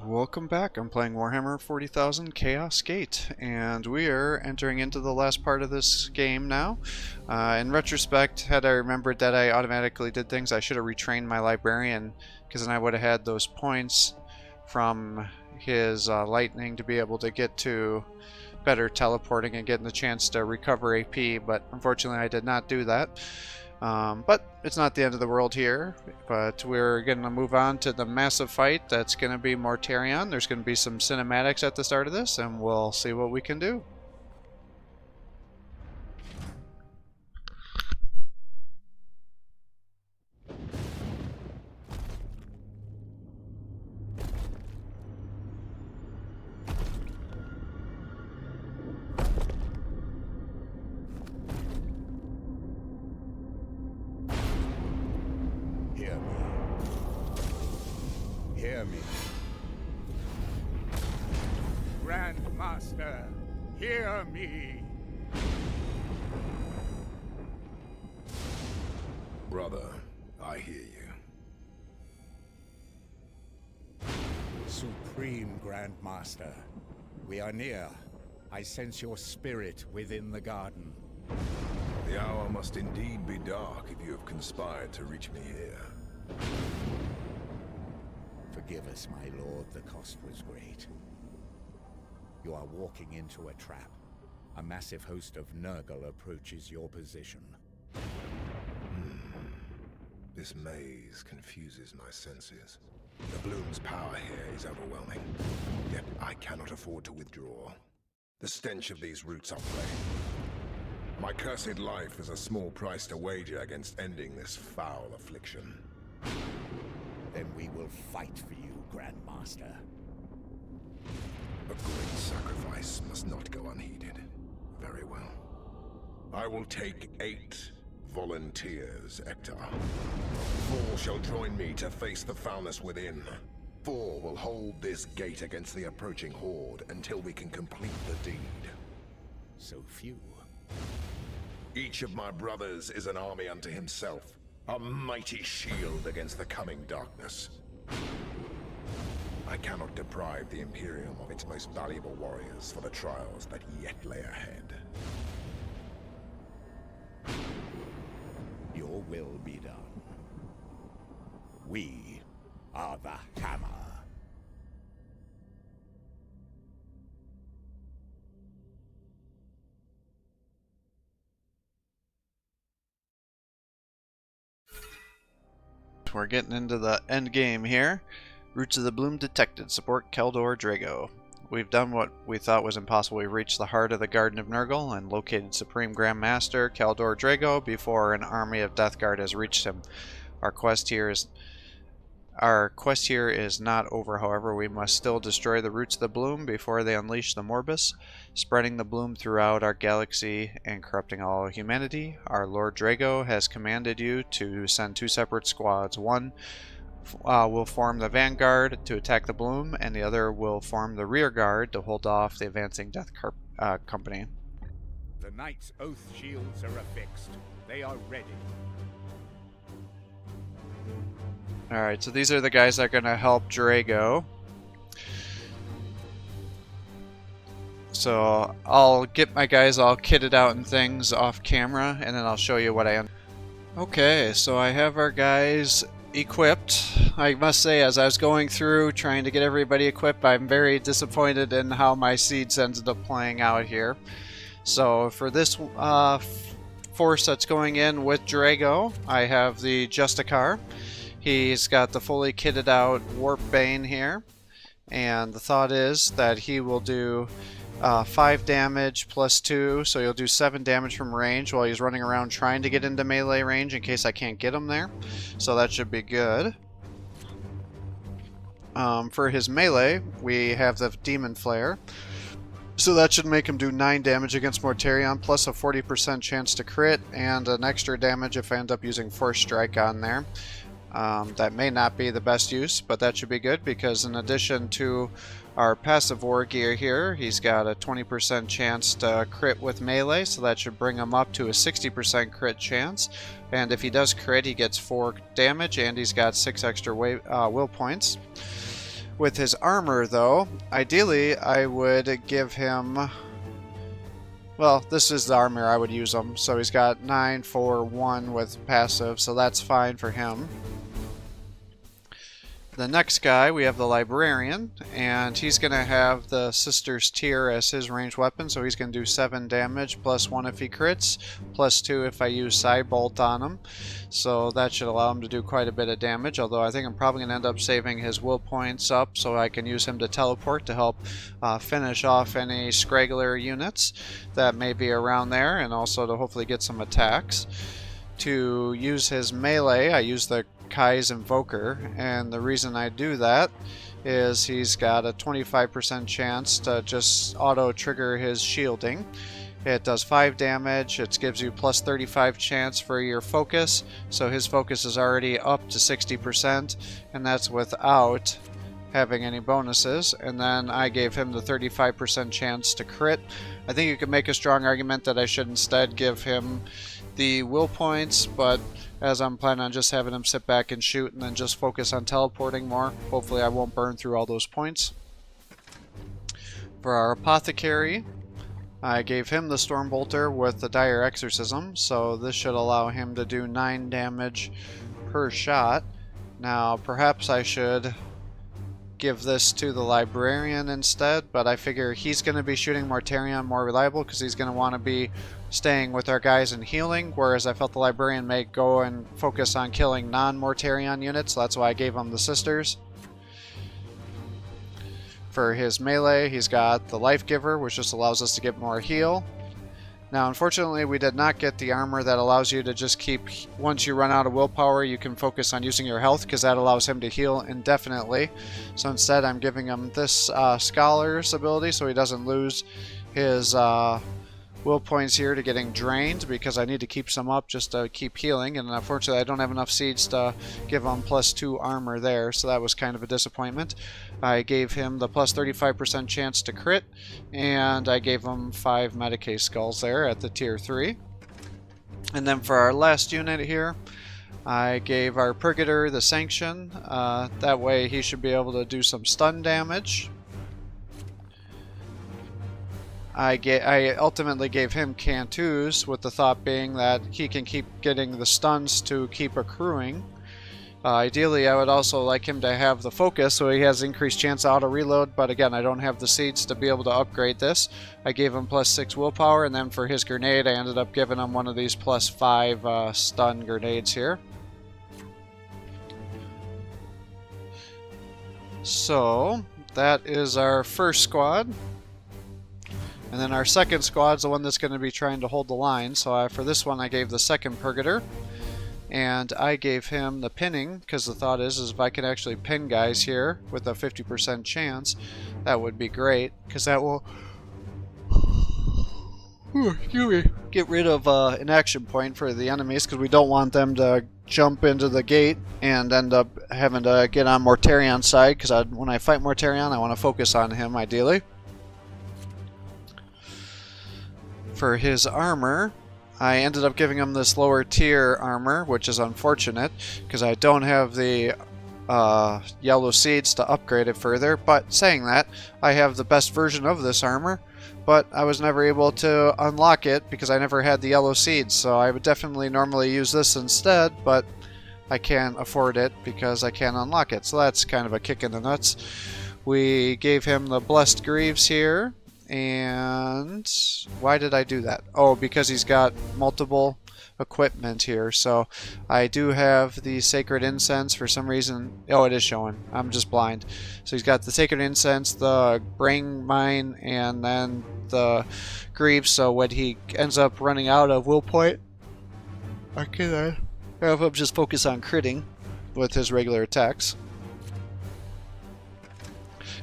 Welcome back. I'm playing Warhammer 40,000 Chaos Gate, and we are entering into the last part of this game now. In retrospect, had I remembered that I automatically did things, I should have retrained my librarian, because then I would have had those points from his lightning to be able to get to better teleporting and getting the chance to recover AP, but unfortunately I did not do that. But it's not the end of the world here, but we're going to move on to the massive fight that's going to be Mortarion. There's going to be some cinematics at the start of this, and we'll see what we can do. Hear me. Grandmaster, hear me. Brother, I hear you. Supreme Grandmaster, we are near. I sense your spirit within the garden. The hour must indeed be dark if you have conspired to reach me here. Forgive us, my lord, the cost was great. You are walking into a trap. A massive host of Nurgle approaches your position. This maze confuses my senses. The Bloom's power here is overwhelming, yet I cannot afford to withdraw. The stench of these roots are plain. My cursed life is a small price to wager against ending this foul affliction. Then we will fight for you, Grandmaster. A great sacrifice must not go unheeded. Very well. I will take 8 volunteers, Ector. 4 shall join me to face the foulness within. 4 will hold this gate against the approaching horde until we can complete the deed. So few. Each of my brothers is an army unto himself. A mighty shield against the coming darkness. I cannot deprive the Imperium of its most valuable warriors for the trials that yet lay ahead. Your will be done. We are the Hammer. We're getting into the end game here. Roots of the Bloom detected. Support Keldor Drago. We've done what we thought was impossible. We've reached the heart of the Garden of Nurgle and located Supreme Grandmaster Keldor Drago before an army of Death Guard has reached him. Our quest here is not over, however. We must still destroy the Roots of the Bloom before they unleash the Morbus, spreading the bloom throughout our galaxy and corrupting all humanity. Our Lord Drago has commanded you to send 2 separate squads. One will form the vanguard to attack the bloom, and the other will form the rear guard to hold off the advancing Death Company. The Knight's Oath shields are affixed. They are ready. Alright, so these are the guys that are going to help Drago. So I'll get my guys all kitted out and things off camera, and then I'll show you what I am. Okay, so I have our guys equipped. I must say, as I was going through trying to get everybody equipped, I'm very disappointed in how my seeds ended up playing out here. So for this force that's going in with Drago, I have the Justicar. He's got the fully kitted out Warp Bane here, and the thought is that he will do 5 damage plus 2, so he'll do 7 damage from range while he's running around trying to get into melee range in case I can't get him there. So that should be good. For his melee, we have the Demon Flare. So that should make him do 9 damage against Mortarion, plus a 40% chance to crit, and an extra damage if I end up using Force Strike on there. That may not be the best use, but that should be good because in addition to our passive war gear here, he's got a 20% chance to crit with melee, so that should bring him up to a 60% crit chance. And if he does crit, he gets 4 damage, and he's got 6 extra will points. With his armor, though, ideally I would give him... Well, this is the armor I would use him. So he's got 9, 4, 1 with passive, so that's fine for him. The next guy, we have the Librarian, and he's going to have the Sister's Tear as his ranged weapon, so he's going to do 7 damage, plus 1 if he crits, plus 2 if I use Side Bolt on him. So that should allow him to do quite a bit of damage, although I think I'm probably going to end up saving his will points up so I can use him to teleport to help finish off any scraggler units that may be around there, and also to hopefully get some attacks. To use his melee, I use the Kai's Invoker, and the reason I do that is he's got a 25% chance to just auto-trigger his shielding. It does 5 damage, it gives you plus 35 chance for your focus, so his focus is already up to 60%, and that's without having any bonuses. And then I gave him the 35% chance to crit. I think you could make a strong argument that I should instead give him the will points, but as I'm planning on just having him sit back and shoot and then just focus on teleporting more, hopefully I won't burn through all those points. For our Apothecary, I gave him the Stormbolter with the Dire Exorcism, so this should allow him to do 9 damage per shot. Now perhaps I should give this to the Librarian instead, but I figure he's going to be shooting Mortarion more reliable because he's going to want to be staying with our guys and healing, whereas I felt the Librarian may go and focus on killing non-Mortarion units, so that's why I gave him the Sisters. For his melee, he's got the Life Giver, which just allows us to get more heal. Now, unfortunately, we did not get the armor that allows you to just keep, once you run out of willpower, you can focus on using your health, because that allows him to heal indefinitely. So instead, I'm giving him this Scholar's ability, so he doesn't lose his will points here to getting drained, because I need to keep some up just to keep healing, and unfortunately I don't have enough seeds to give him plus 2 armor there, so that was kind of a disappointment. I gave him the plus 35% chance to crit, and I gave him 5 Medicae Skulls there at the tier 3. And then for our last unit here, I gave our Purgator the Sanction. That way he should be able to do some stun damage. I ultimately gave him Cantus, with the thought being that he can keep getting the stuns to keep accruing. Ideally, I would also like him to have the focus so he has increased chance to auto-reload, but again, I don't have the seeds to be able to upgrade this. I gave him plus 6 willpower, and then for his grenade, I ended up giving him one of these plus 5 stun grenades here. So, that is our first squad. And then our second squad's the one that's going to be trying to hold the line. So for this one I gave the second Purgator. And I gave him the pinning, because the thought is if I can actually pin guys here with a 50% chance, that would be great. Because that will get rid of an action point for the enemies, because we don't want them to jump into the gate and end up having to get on Mortarion's side, because when I fight Mortarion I want to focus on him ideally. For his armor, I ended up giving him this lower tier armor, which is unfortunate because I don't have the yellow seeds to upgrade it further. But saying that, I have the best version of this armor, but I was never able to unlock it because I never had the yellow seeds. So I would definitely normally use this instead, but I can't afford it because I can't unlock it. So that's kind of a kick in the nuts. We gave him the Blessed Greaves here. And why did I do that? Oh, because he's got multiple equipment here. So I do have the Sacred Incense for some reason. Oh, it is showing. I'm just blind. So he's got the Sacred Incense, the Brain Mine, and then the Greaves. So when he ends up running out of will point, I can have him just focus on critting with his regular attacks.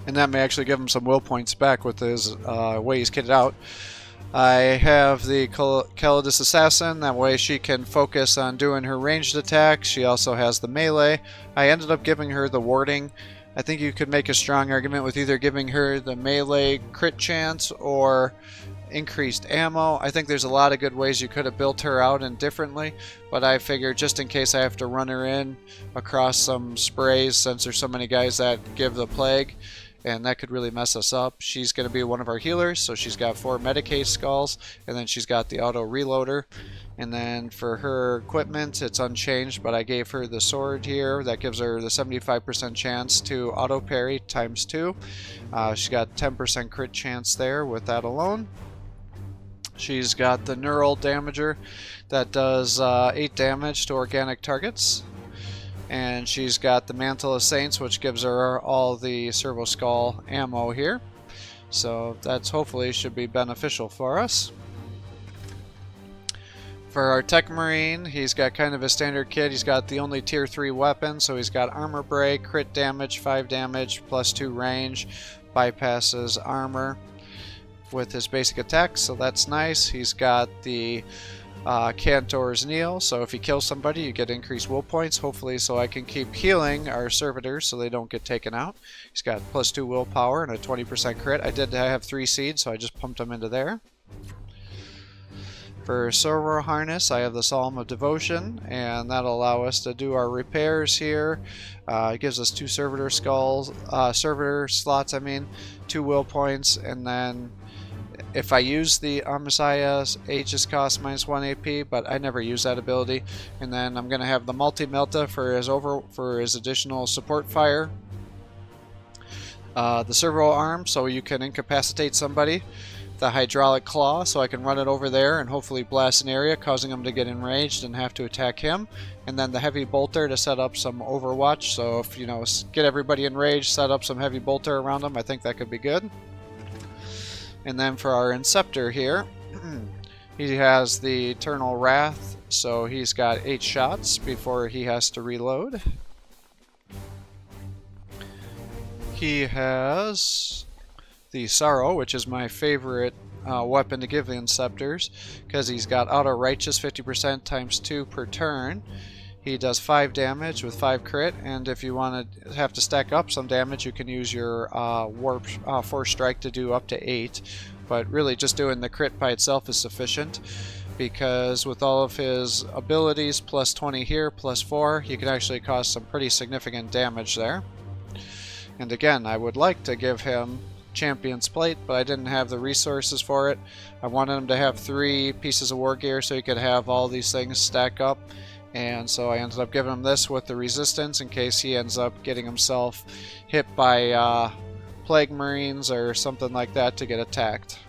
And that may actually give him some will points back with his way he's kitted out. I have the Calidus Assassin, that way she can focus on doing her ranged attacks. She also has the melee. I ended up giving her the warding. I think you could make a strong argument with either giving her the melee crit chance or increased ammo. I think there's a lot of good ways you could have built her out indifferently, but I figured just in case I have to run her in across some sprays, since there's so many guys that give the plague, and that could really mess us up. She's going to be one of our healers, so she's got 4 Medicaid skulls, and then she's got the auto reloader. And then for her equipment, it's unchanged, but I gave her the sword here. That gives her the 75% chance to auto parry times 2. She's got 10% crit chance there with that alone. She's got the neural damager that does 8 damage to organic targets. And she's got the Mantle of Saints, which gives her all the Servo Skull ammo here. So that's hopefully should be beneficial for us. For our Tech Marine, he's got kind of a standard kit. He's got the only tier 3 weapon, so he's got armor break, crit damage, 5 damage, plus 2 range, bypasses armor with his basic attack, so that's nice. He's got the Cantor's Kneel, so if he kills somebody, you get increased will points, hopefully so I can keep healing our servitors so they don't get taken out. He's got plus 2 willpower and a 20% crit. I did have 3 seeds, so I just pumped them into there. For Server Harness, I have the Psalm of Devotion, and that'll allow us to do our repairs here. It gives us 2 servitor slots, 2 will points, and then if I use the Messiah, Aegis cost -1 AP, but I never use that ability. And then I'm going to have the Multi-Melta for his additional support fire. The Servo Arm, so you can incapacitate somebody. The Hydraulic Claw, so I can run it over there and hopefully blast an area, causing him to get enraged and have to attack him. And then the Heavy Bolter to set up some Overwatch, so if, get everybody enraged, set up some Heavy Bolter around them, I think that could be good. And then for our Inceptor here, he has the Eternal Wrath, so he's got 8 shots before he has to reload. He has the Sorrow, which is my favorite weapon to give the Inceptors, because he's got Auto Righteous 50% times 2 per turn. He does 5 damage with 5 crit, and if you want to have to stack up some damage, you can use your Warp Force Strike to do up to 8. But really, just doing the crit by itself is sufficient, because with all of his abilities, plus 20 here, plus 4, he can actually cause some pretty significant damage there. And again, I would like to give him Champion's Plate, but I didn't have the resources for it. I wanted him to have 3 pieces of war gear so he could have all these things stack up, and so I ended up giving him this with the resistance in case he ends up getting himself hit by Plague Marines or something like that to get attacked.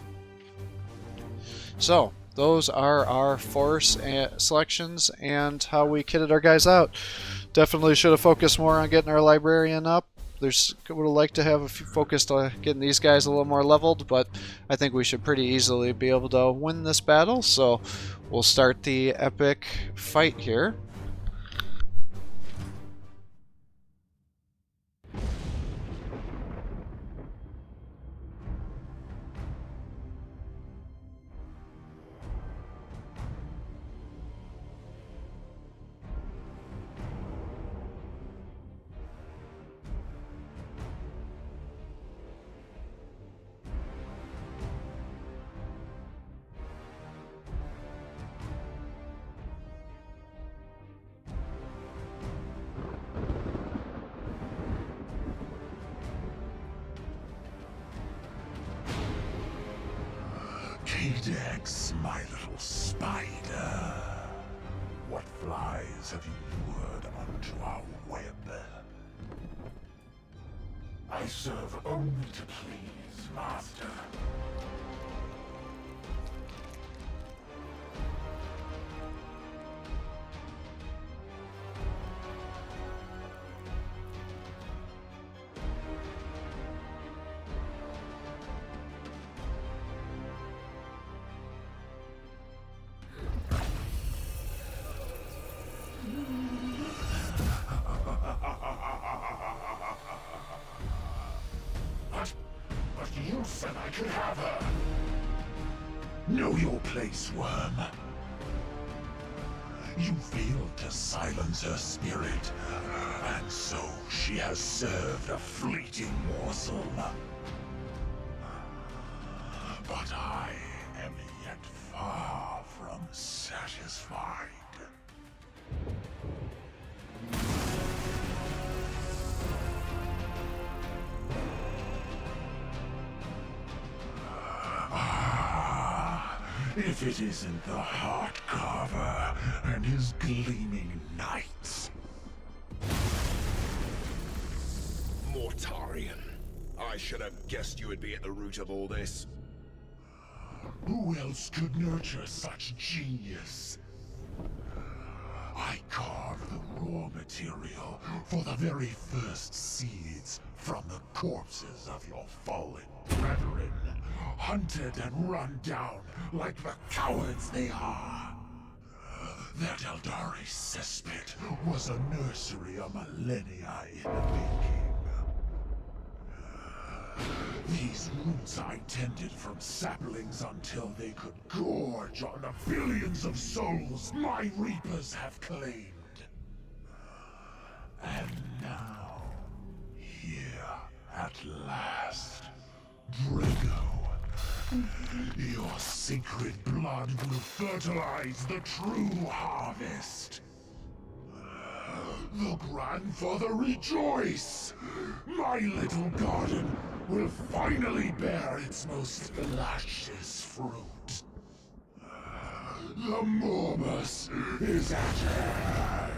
So those are our force selections and how we kitted our guys out. Definitely should have focused more on getting our librarian up. Would have liked to have focused on getting these guys a little more leveled, but I think we should pretty easily be able to win this battle, so we'll start the epic fight here. Cadex, my little spider. What flies have you lured onto our web? I serve only to please, Master. But you said I could have her. Know your place, worm. You failed to silence her spirit, and so she has served a fleeting morsel. But I if it isn't the Heart Carver and his gleaming knights. Mortarion. I should have guessed you would be at the root of all this. Who else could nurture such genius? I carved the raw material for the very first seeds from the corpses of your fallen brethren, hunted and run down like the cowards they are. That Eldari cesspit was a nursery a millennia in the making. These roots I tended from saplings until they could gorge on the billions of souls my reapers have claimed. And now, here at last, Drago, your sacred blood will fertilize the true harvest. The grandfather rejoice! My little garden will finally bear its most luscious fruit. The Morbus is at hand.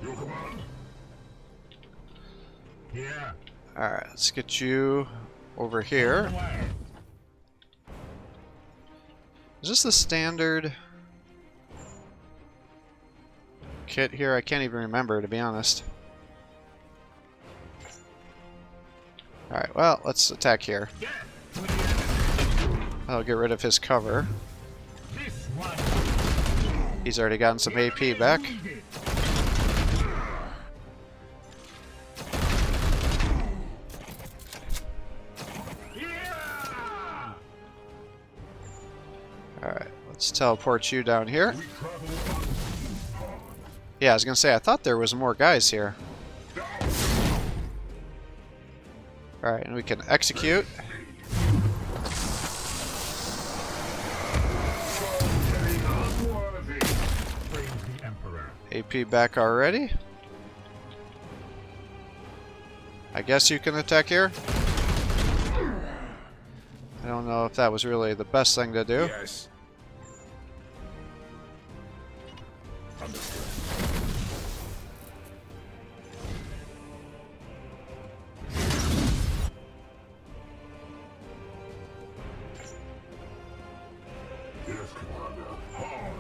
Your command? Yeah. Alright, let's get you over here. Is this the standard kit here? I can't even remember, to be honest. Alright, well, let's attack here. I'll get rid of his cover. He's already gotten some AP back. Alright, let's teleport you down here. Yeah, I was gonna say, I thought there was more guys here. Alright, and we can execute. AP back already. I guess you can attack here. I don't know if that was really the best thing to do. Yes. Understood. Yes, Commander. On.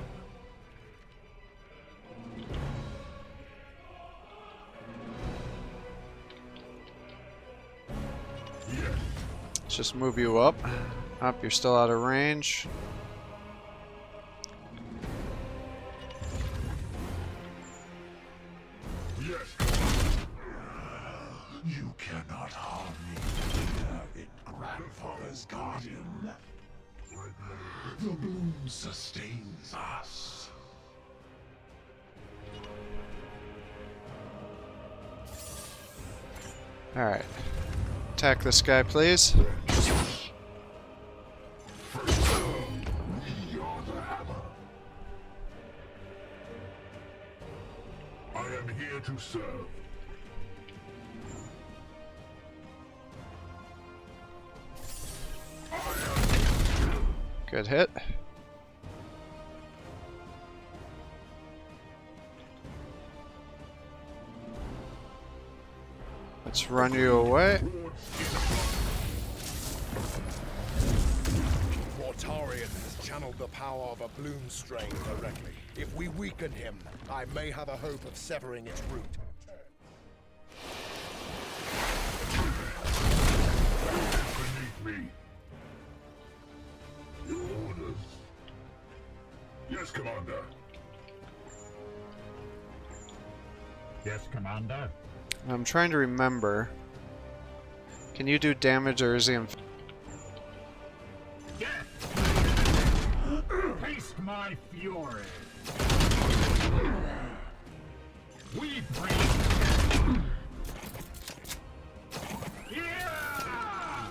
Let's just move you up. Up, you're still out of range. Yes. You cannot harm me here in Grandfather's garden. The bloom sustains us. Alright. Attack this guy, please. We are the hammer. I am here to serve. Good hit. Let's run you away. Mortarion has channeled the power of a bloom strain directly. If we weaken him, I may have a hope of severing its root. Beneath me. Your orders. Yes, Commander. Yes, Commander. I'm trying to remember. Can you do damage or is he Taste my fury. We bring. Yeah!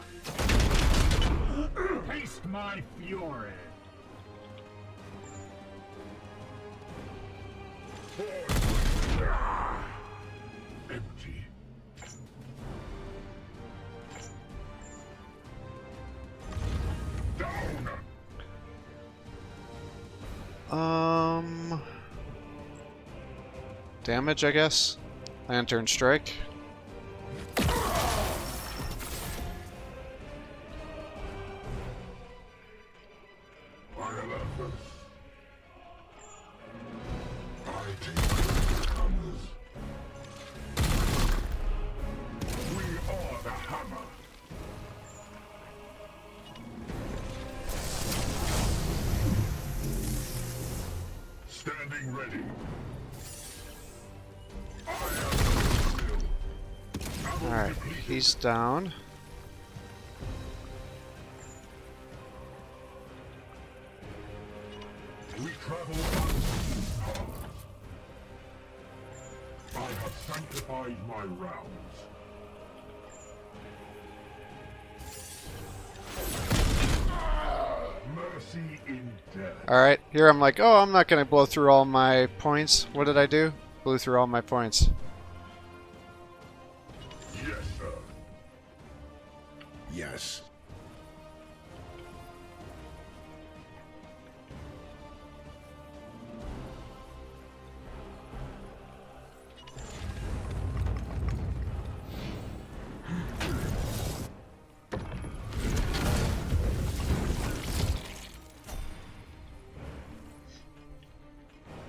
Taste my fury. Empty. Down. Damage, I guess. Lantern strike. I take the hammers. We are the hammer. Standing ready. Alright, he's down. We travel. I have sanctified my rounds. Mercy in death. Alright, here I'm like, oh, I'm not gonna blow through all my points. What did I do? Blew through all my points. Yes, sir. Yes.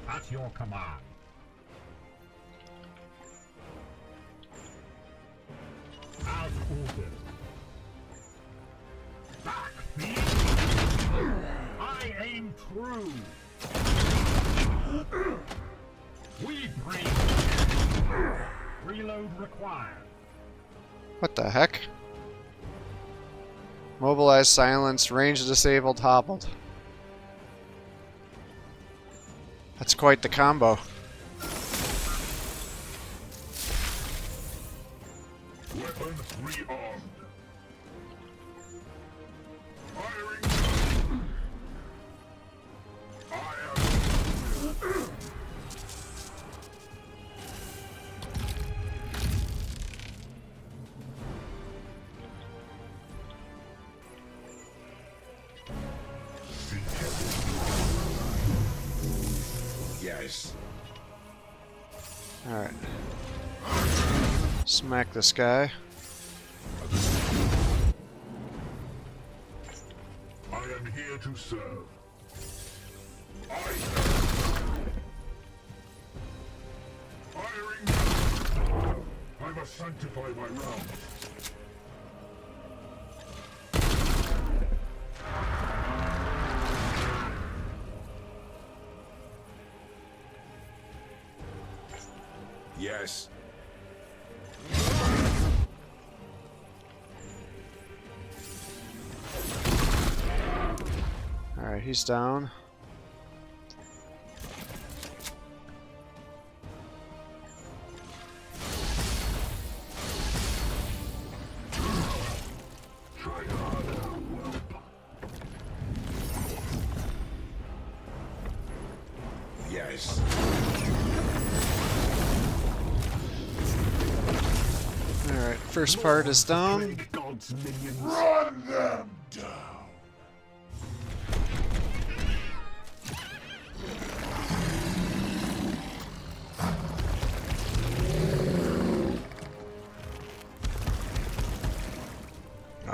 At your command. As ordered. Back, thief! I aim true. We bring. Reload required. What the heck? Mobilize, silence, range disabled, hobbled. That's quite the combo. Weapon rearmed. Firing. I am. Yes. Alright. Smack this guy. I am here to serve. Firing. I must sanctify my rounds. Yes. Alright, he's down. Try harder, whelp. Yes. Alright, first part is down. God's minions. Run them down.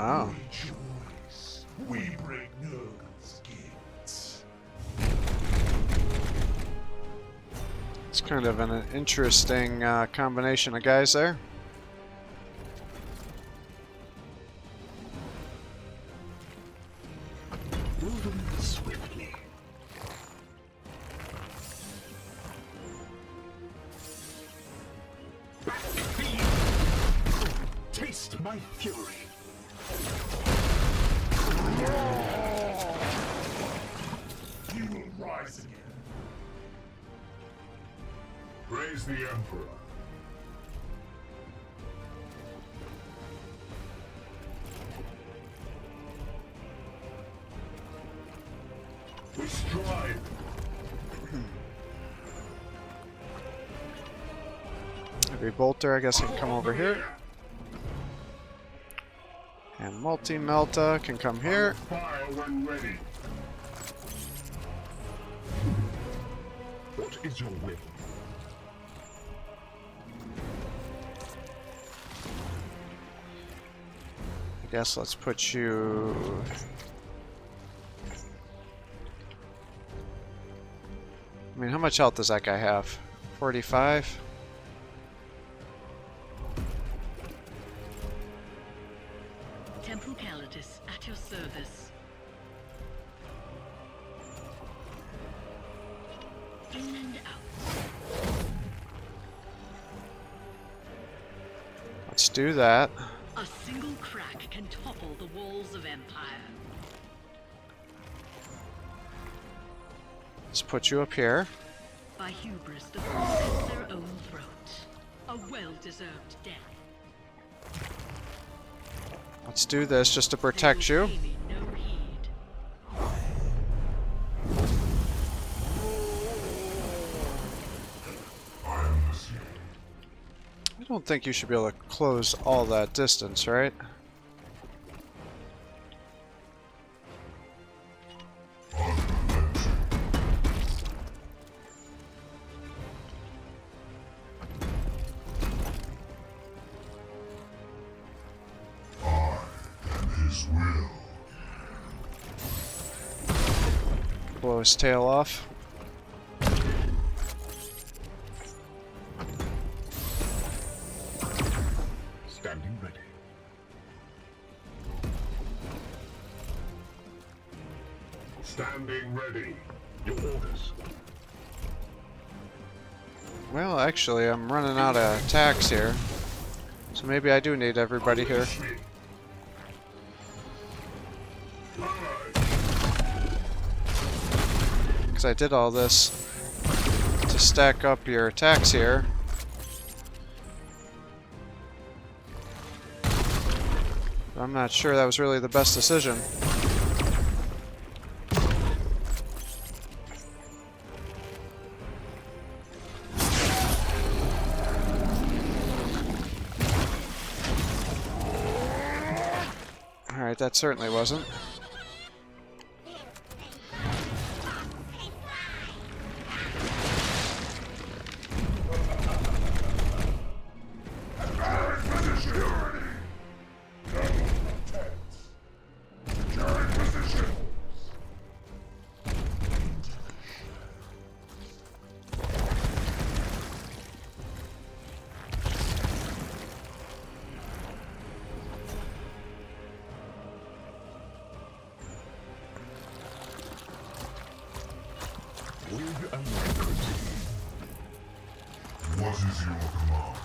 Oh. Rejoice. We bring Nurgle's gifts. It's kind of an interesting combination of guys there. Moving swiftly. Taste my fury. is the Emperor. We strive. Every bolter, I guess, can come over here. And multi-melta can come here. Fire when ready. What is your will? I guess let's put you... I mean, how much health does that guy have? 45? Temple Calidus at your service. In and out. Let's do that. A single crack can topple the walls of empire. Let's put you up here. By hubris, the fools cut their own throat. A well-deserved death. Let's do this just to protect They will you. pay me no heed. I am listening. I don't think you should be able to close all that distance, right? His will. Blow his tail off. Standing ready. Standing ready. Your orders. Well, actually, I'm running out of attacks here. So maybe I do need everybody here. Because I did all this to stack up your attacks here. But I'm not sure that was really the best decision. Alright, that certainly wasn't. With alacrity. What is your command?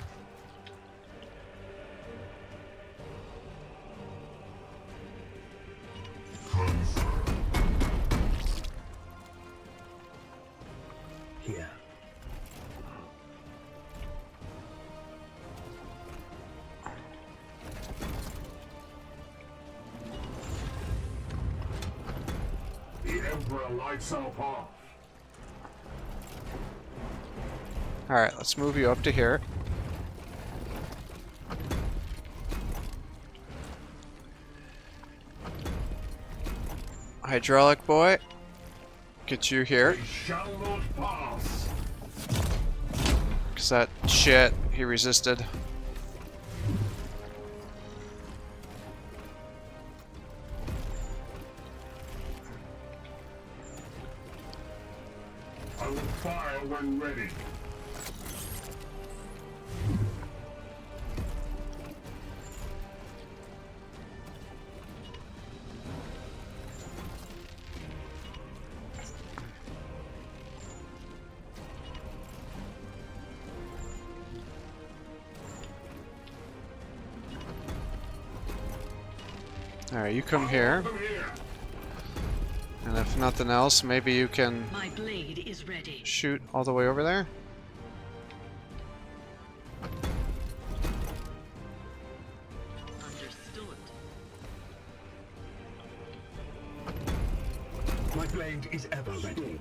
Confirm. Here. The Emperor lights our path. Alright, let's move you up to here. Hydraulic boy, get you here. We shall not pass. Cause that shit, he resisted. I will fire when ready. Alright, you come here. Come here. And if nothing else, maybe you can My blade is ready. shoot all the way over there. My blade is ever ready.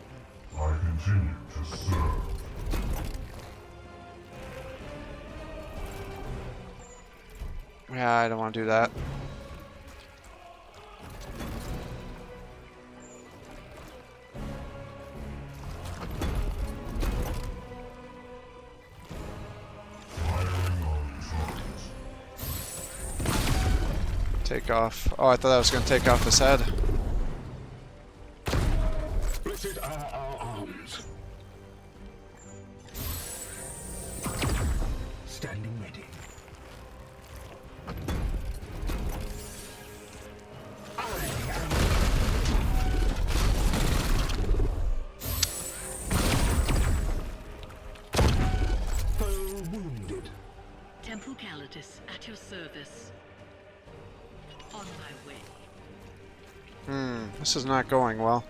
I continue to serve. Yeah, I don't want to do that. Take off. Oh, I thought I was going to take off his head. Blessed are our arms. Standing ready. Foe wounded. Temple Calatus at your service. On my way. This is not going well.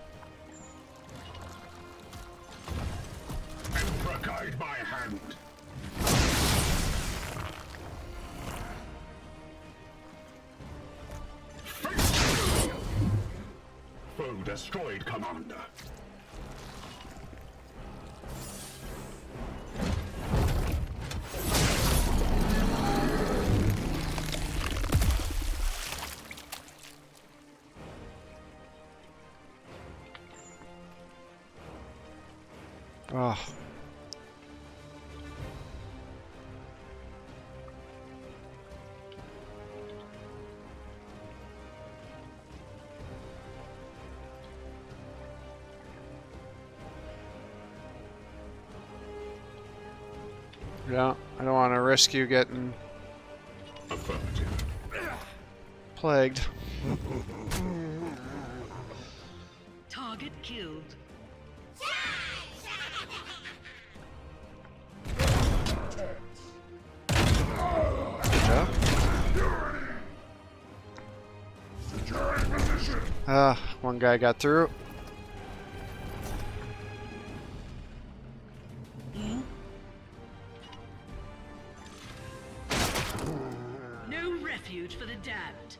Emperor, guide my hand. Foe destroyed, Commander. Oh. Yeah, I don't want to risk you getting Affirmative. plagued. Target killed. Yeah. Securing position. One guy got through. No refuge for the damned.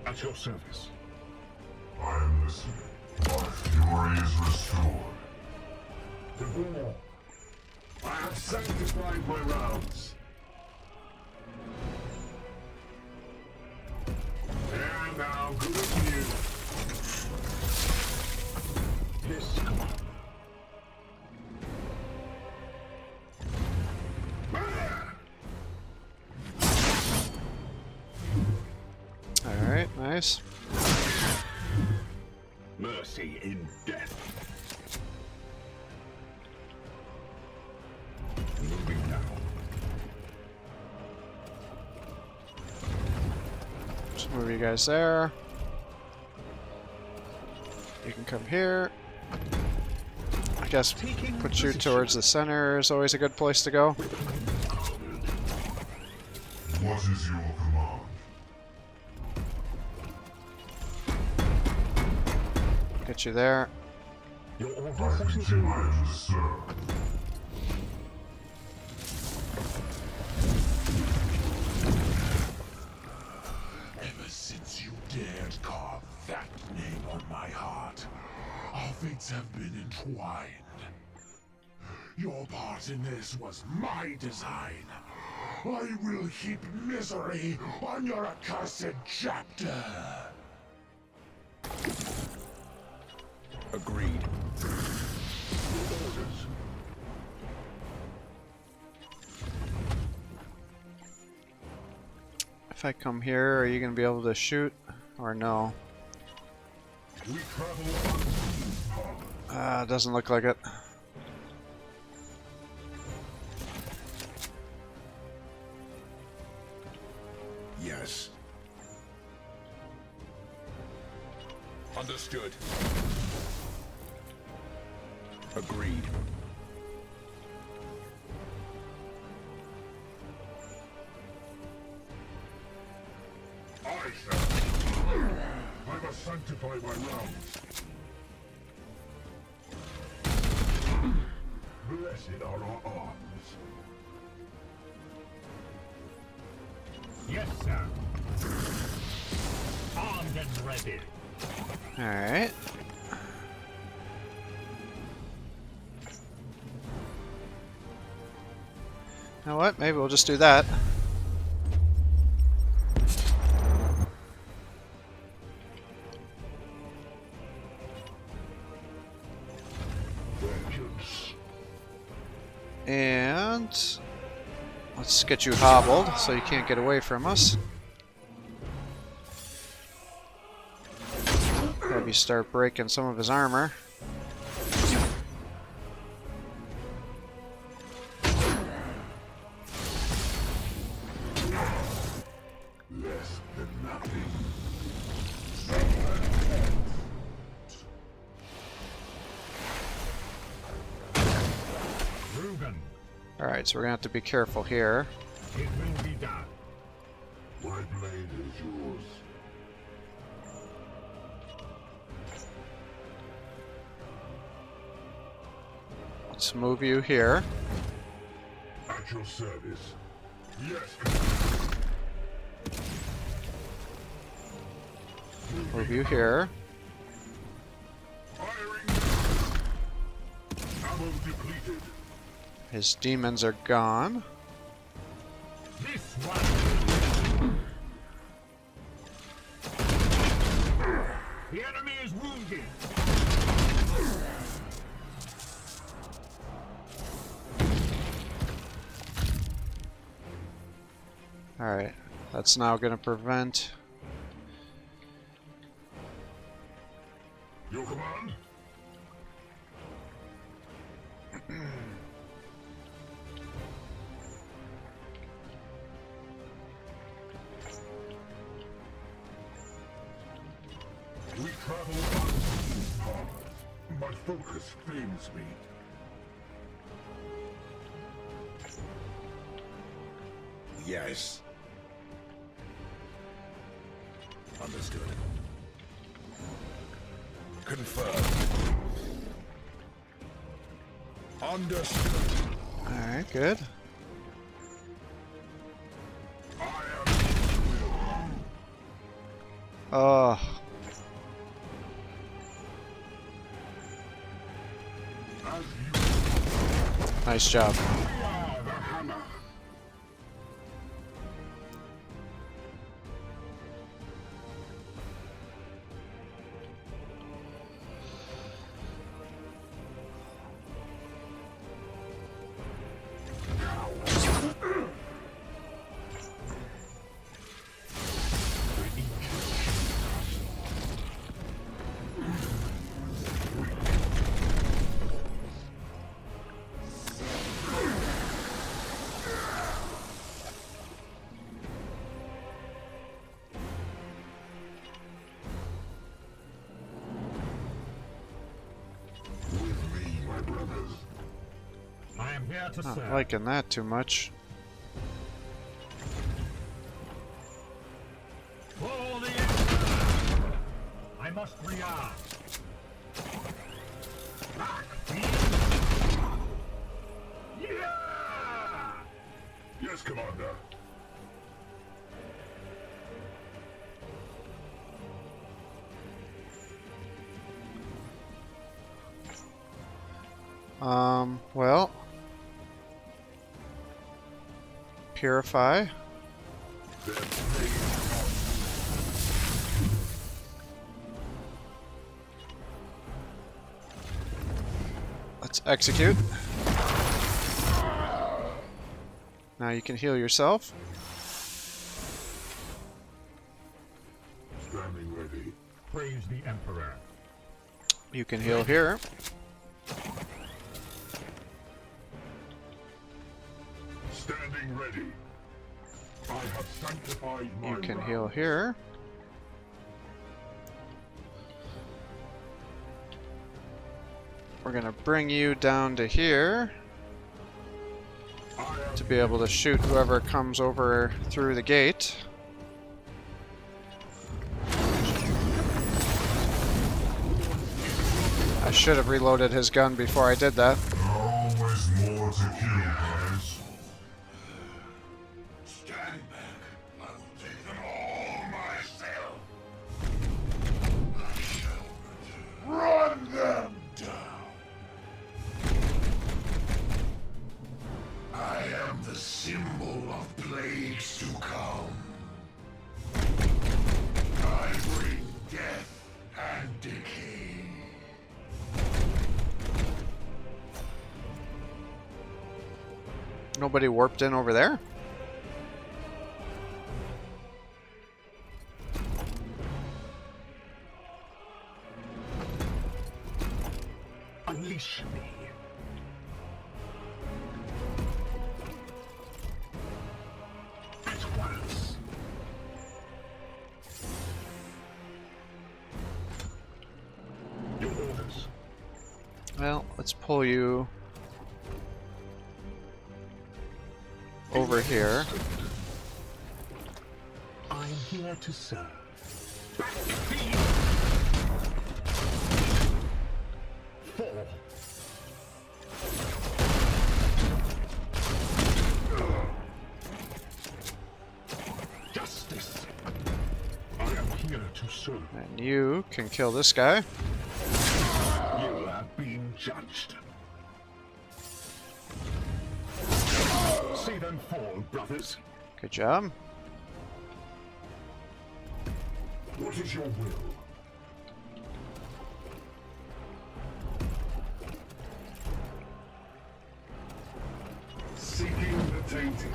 At your service. I am listening. My fury is restored. The war. I have sanctified my rounds. And now, good of you. This command. Alright, nice. Mercy in death. Moving now. Just move you guys there. You can come here. I guess put you towards the center is always a good place to go. What is your command? Get you there. Your order I forces continue you. to serve. Ever since you dared carve that name on my heart, our fates have been entwined. Your part in this was my design. I will heap misery on your accursed chapter. Agreed. If I come here, are you going to be able to shoot? Or no? We travel on. Doesn't look like it. Yes. Understood. Agreed. I shall. I must sanctify my rounds. Blessed are our arms. Yes, sir. Armed and ready. Alright. You know what? Maybe we'll just do that. And let's get you hobbled so you can't get away from us. Have you start breaking some of his armor. Less than nothing. Rugen, Alright, so we're gonna have to be careful here. it will be done. My blade is yours. Let's move you here. At your service. Yes. Move you here. Firing. Ammo depleted. His demons are gone. This one. The enemy is wounded. Alright, that's now going to prevent... Your command? We travel hard. My focus fails me. Yes. Understood. Confirmed. Understood. Alright, good. Oh. Nice job. Wahammer. I am here to Not serve. liking that too much. For the Emperor. I must rearm. Back, yeah! Yes, Commander. Well... Purify. Let's execute. Now you can heal yourself. Standing ready. Praise the Emperor. You can heal here. Standing ready. I have sanctified my You can realm. heal here. We're gonna bring you down to here to be able to shoot whoever comes over through the gate. I should have reloaded his gun before I did that. Always more to kill, guys. Stand back. I will Nobody warped in over there? Unleash me. At once. Your orders. Well, let's pull you over here. I'm here to serve. Fall. Justice. I am here to serve. And you can kill this guy. You have been judged. See them fall, brothers. Good job. What is your will? Seeking the tainted.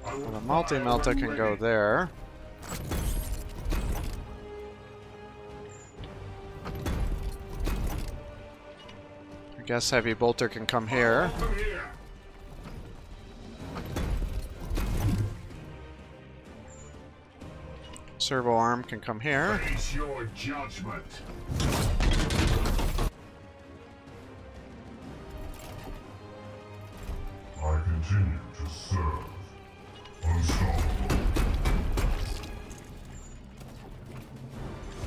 Well, the multi-melta can go there. I guess heavy bolter can come here. Come here. Servo arm can come here. Face your judgment. I continue to serve. Unstoppable.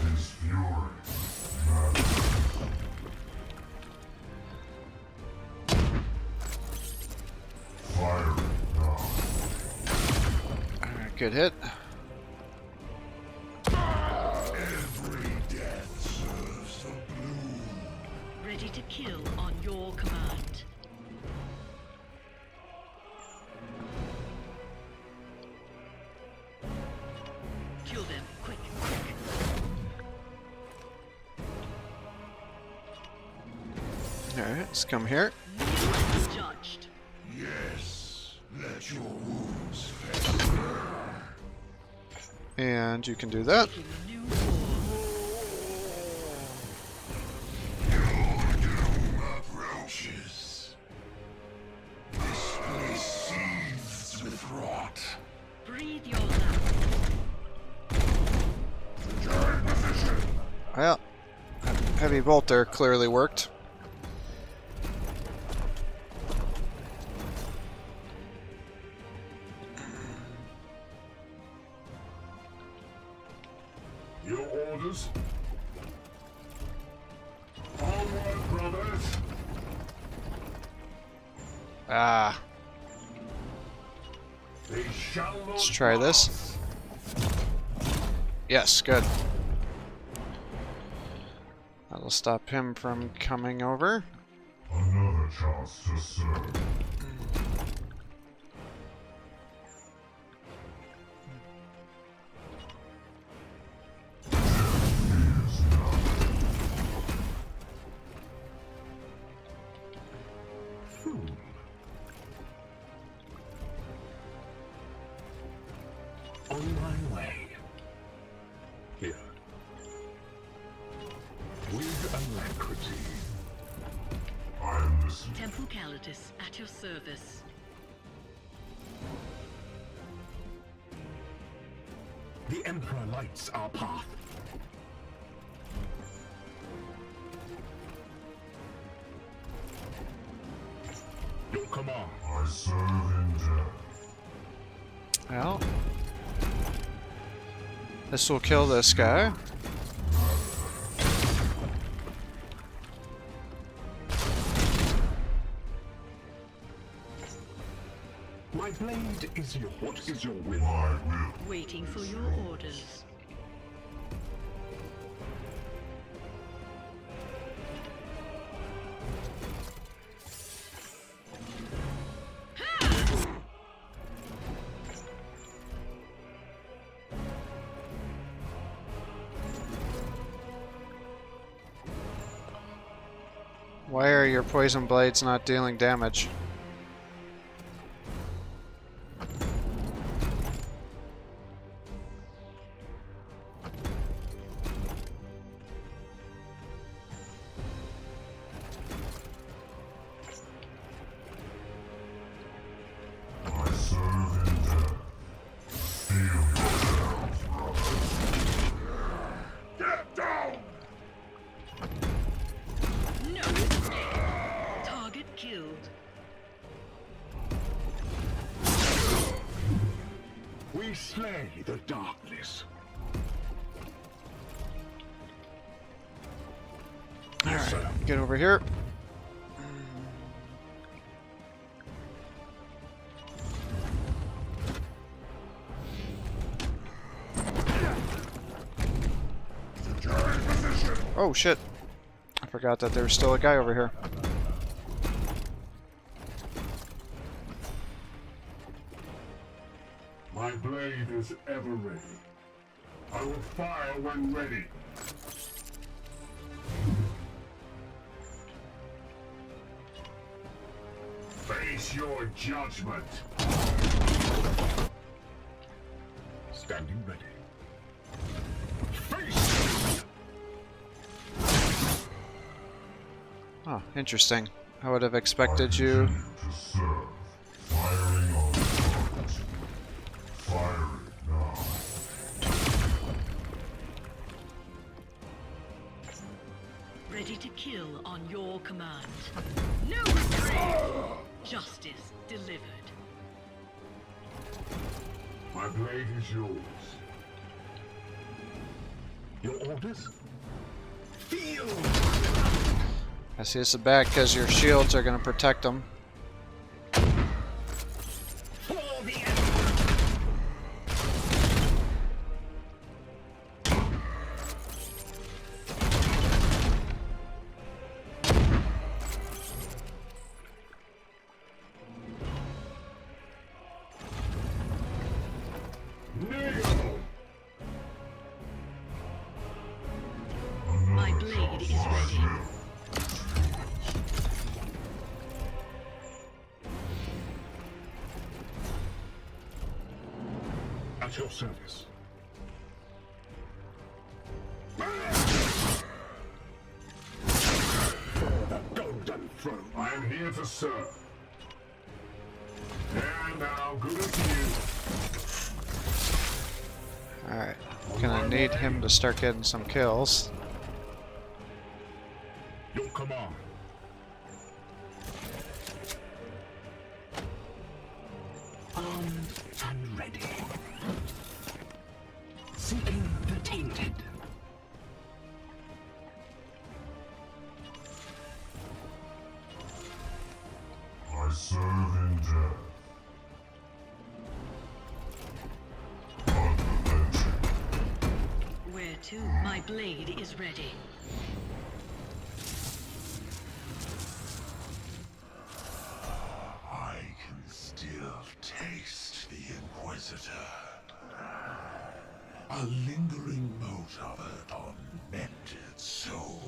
His fury matters. Fire now. Good hit. Every death serves the bloom. Ready to kill on your command. Kill them, quick, quick. Alright, let's come here. Judged. Yes, let your wounds fester. And you can do that. Taking a new form. Your doom approaches. This place seethes with rot. Breathe your last. Turn position. Well, heavy bolter clearly worked. Your orders. Onward, brothers. Ah, They shall not let's try this. pass. Yes, good. That'll stop him from coming over. Another chance to serve. Fears not. On my way. Here. With alacrity. I am listening. Temple Calidus at your service. The Emperor lights our path. Your command. I serve in death. Well, this will kill this guy. My blade is your. What is your will? My will. Waiting for your orders. Why are your poison blades not dealing damage? I serve in death. Feel yourselves, brother. Get down! No escape. Target killed. We slay the darkness. Alright, get over here. Securing position. Oh shit. I forgot that there was still a guy over here. My blade is ever ready. I will fire when ready. Face your judgment. Standing ready. Face! Oh, interesting. I would have expected you. To serve. Firing on target. Fire it now. Ready to kill on your command. No retreat! Justice delivered. My blade is yours. Your orders? Feel! I see this is bad because your shields are going to protect them. For the Emperor! Kneel! My blade is ready. At your service. For the golden throne. I am here to serve. And now, good as you. Alright. Gonna need him to start getting some kills. Your command. Armed and ready. Seeking the tainted. I serve in death. Unrelenting. Where to? My blade is ready. I can still taste the Inquisitor. A lingering mote of a tormented soul.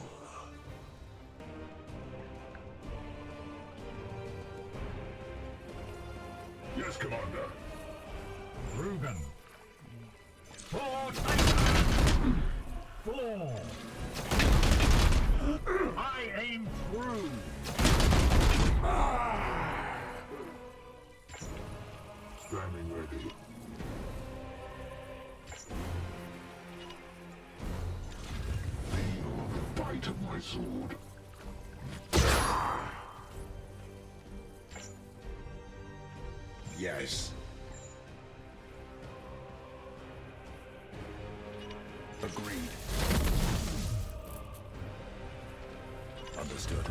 Yes, Commander. Rugen. For Fall! I aim through! Standing ready. Feel the bite of my sword. Yes. Agreed. Understood.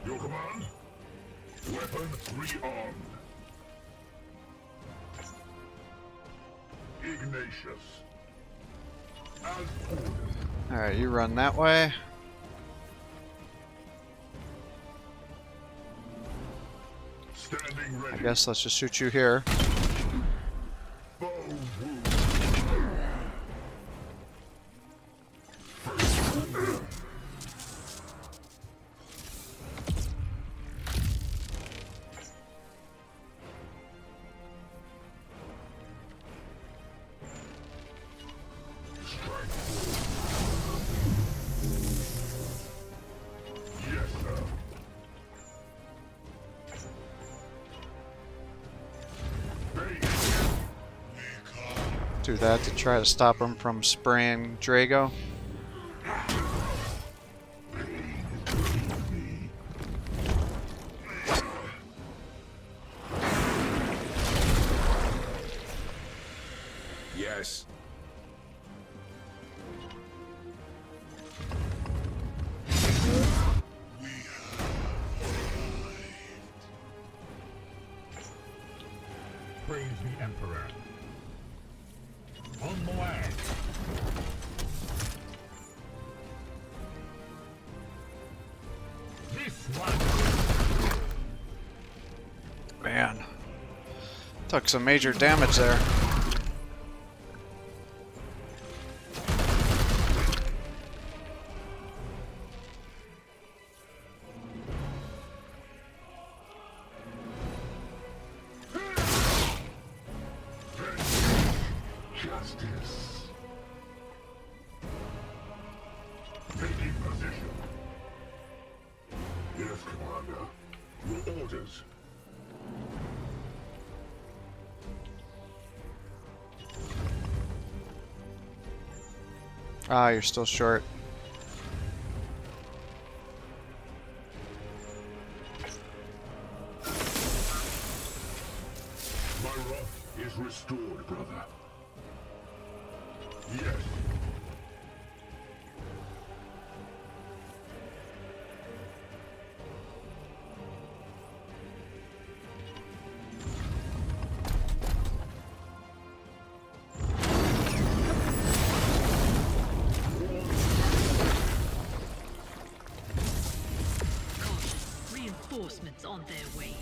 Your command? Weapon rearmed. Ignatius. As ordered. Alright, you run that way. Standing I ready. guess let's just shoot you here. Do that to try to stop him from spraying Drago. Yes. Praise the Emperor. On the way. This one. Man. Took some major damage there. Justice. Taking position. Yes, Commander. Your orders. Ah, you're still short. My wrath is restored, brother. Yes. Caution. Reinforcements on their way.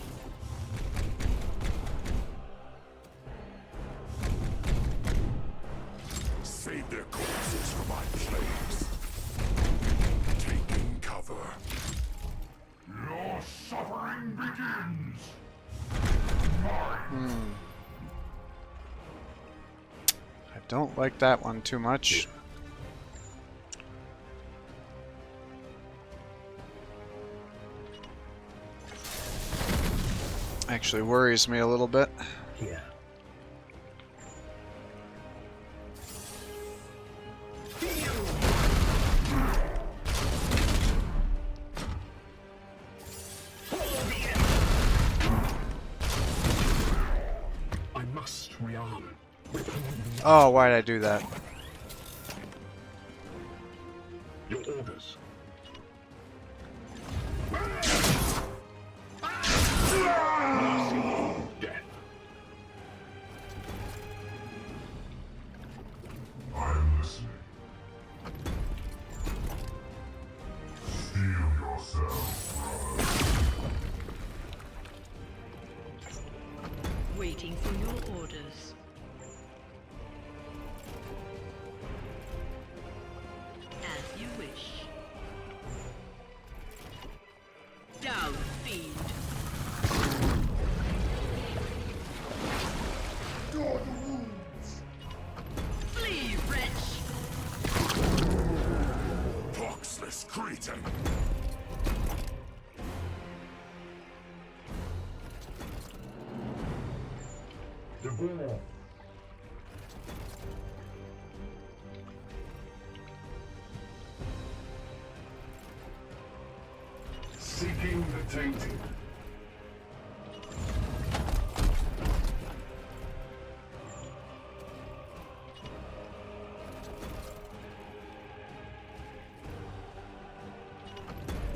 Save their corpses for my plagues. Taking cover. Your suffering begins. I don't like that one too much. Actually worries me a little bit. Here. I must rearm. Oh, why did I do that? Your orders. Death. I'm listening. Steel yourself, brother. Waiting for your orders. As you wish. Down, fiend. Door the wounds. Flee, wretch. Boxless Cretan. The ball. Seeking the tainted.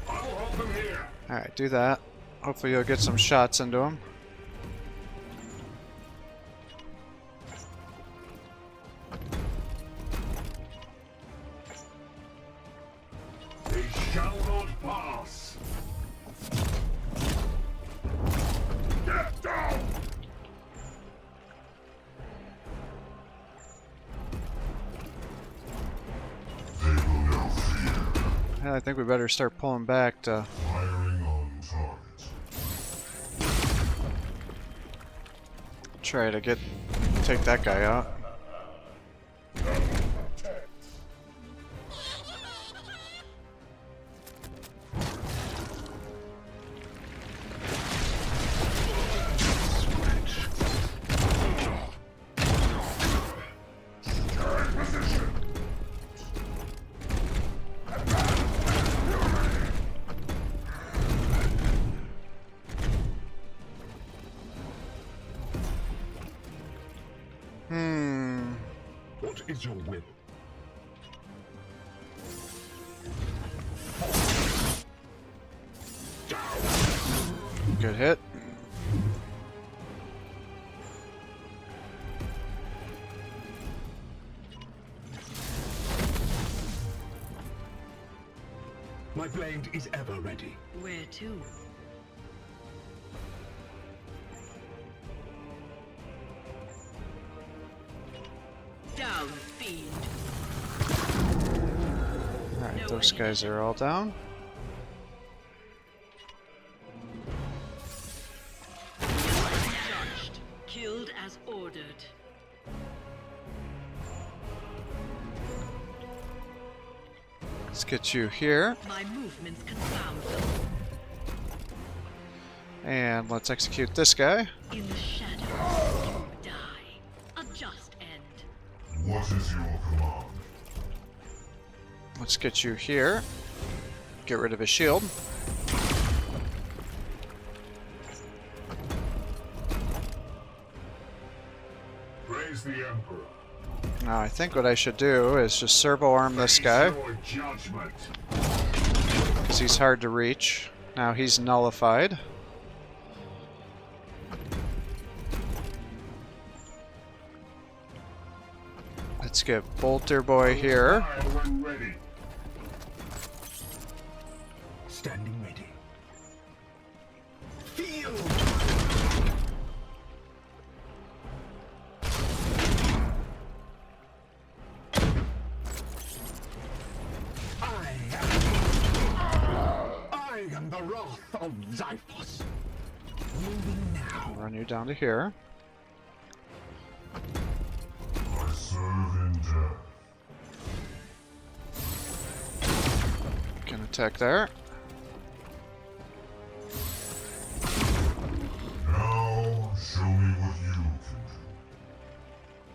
I will hold them here. Alright, do that. Hopefully you'll get some shots into him. They shall not pass. Get down! They will know fear. Yeah, I think we better start pulling back to Firing on target. try to take that guy out. What is your will? Good hit. My blade is ever ready. Where to? Down, fiend. Alright, those guys are all down. Charged. Killed as ordered. Let's get you here. My movements confound them. And let's execute this guy. In the shadows, you die. A just end. What is your command? Let's get you here. Get rid of his shield. Praise the Emperor. Now I think what I should do is just servo arm this guy, Your judgment. because he's hard to reach. Now he's nullified. Let's get Bolter Boy here. Fire when ready. Standing ready. Field. I am the wrath of Zyphos. Moving now. Run you down to here. I serve in death. Can attack there. Now, show me what you can do.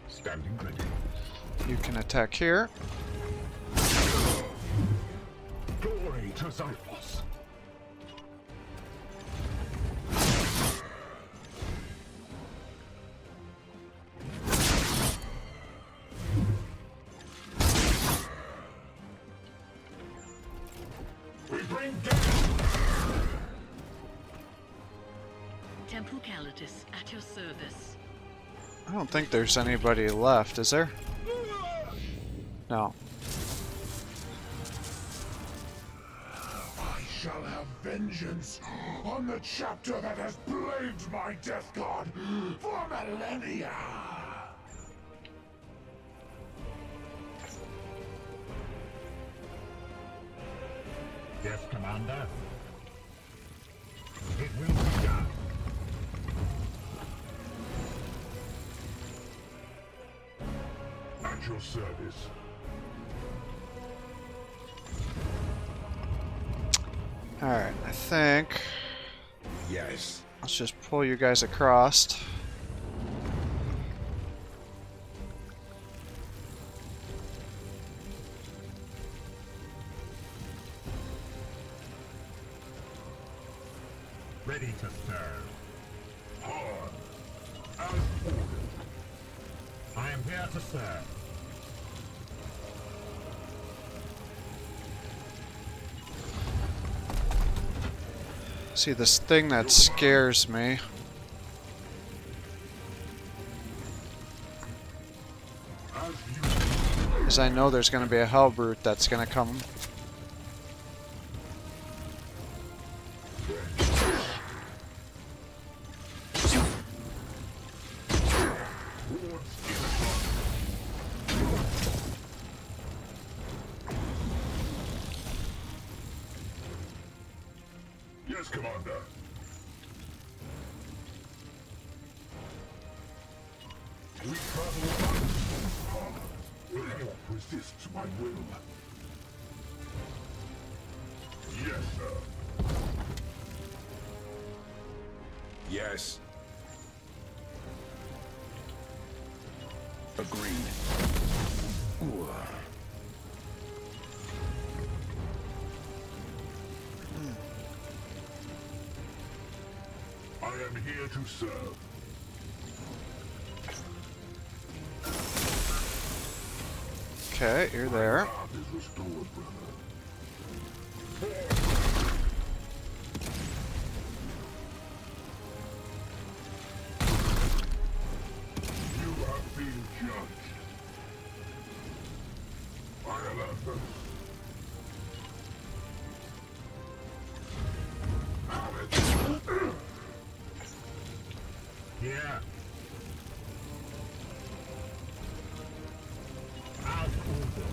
Standing ready. You can attack here. Glory to Zyphos. We bring death. Temple Calatus at your service. I don't think there's anybody left, is there? No. I shall have vengeance on the chapter that has plagued my death god for millennia. Yes, Commander. It will be done. At your service. Alright, I think Yes. let's just pull you guys across. Ready to serve. Hard. As ordered. I am here to serve. See, this thing that scares me. As you Is I know there's going to be a Hellbrute that's going to come. Yes, Commander. We travel on. Will help resist my will. Yes, sir. Yes. Agreed. Ooh. I am here to serve. Okay, you're there. Path is restored, brother. You have been judged. Violence. Yeah. Out order.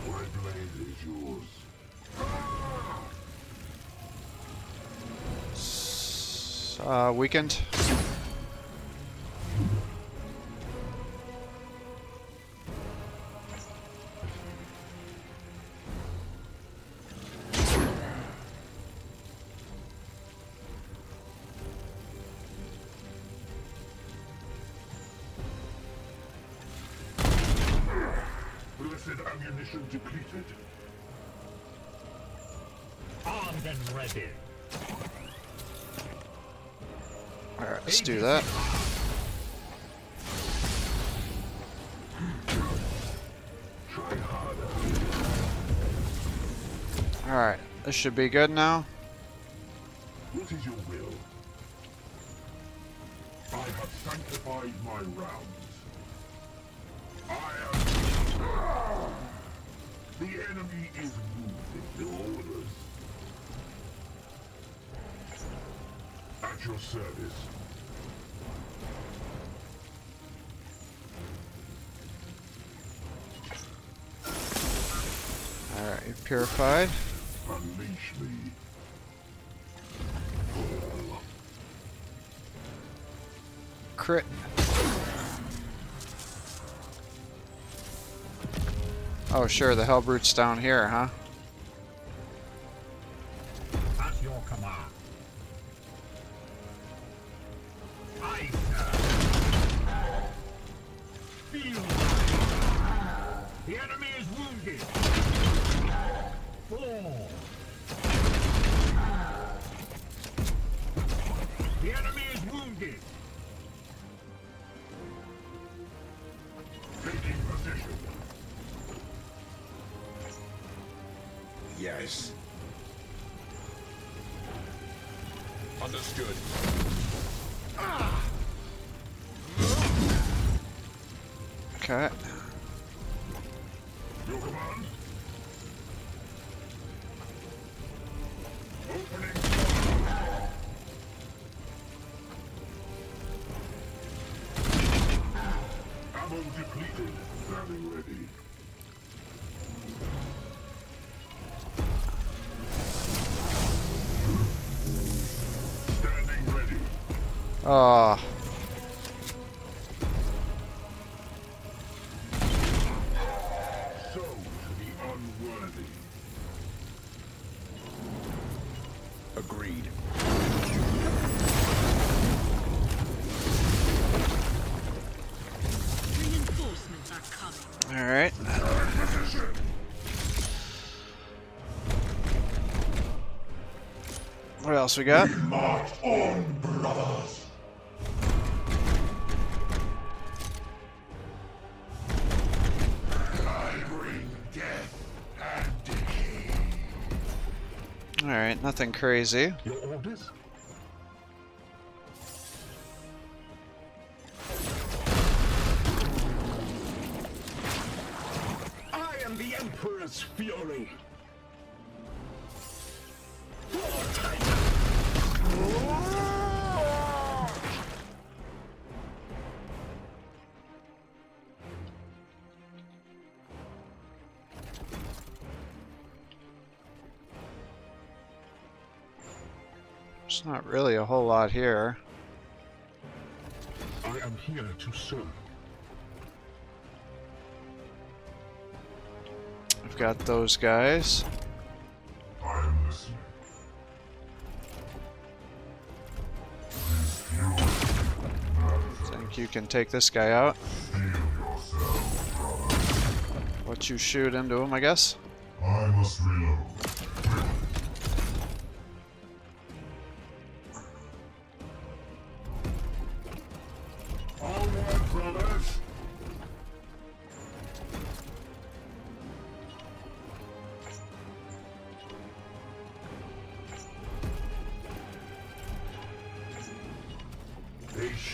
My blade is yours. Weakened. Blessed ammunition depleted. Armed and ready. Alright, let's do that. Try harder. Alright, this should be good now. What is your will? I have sanctified my rounds. I am... The enemy is moving the orders. At your service. Alright, you're purified. Unleash me. Crit. Oh sure, the Hellbrute's down here, huh? At your command. I feel. The enemy is wounded. Fall. The enemy is wounded. Taking position. Yes. Understood. Okay. Your command. Opening. Ammo depleted. Standing ready. Standing ready. Ah, So to the unworthy. Agreed. Reinforcements are coming. alright. What else we got? March on, brothers! I bring death and decay. Alright, nothing crazy. Your orders? I am the Emperor's fury. There's not really a whole lot here. I am here to serve. I've got those guys. I am listening. Think you can take this guy out. Let you shoot into him, I guess. I must reload.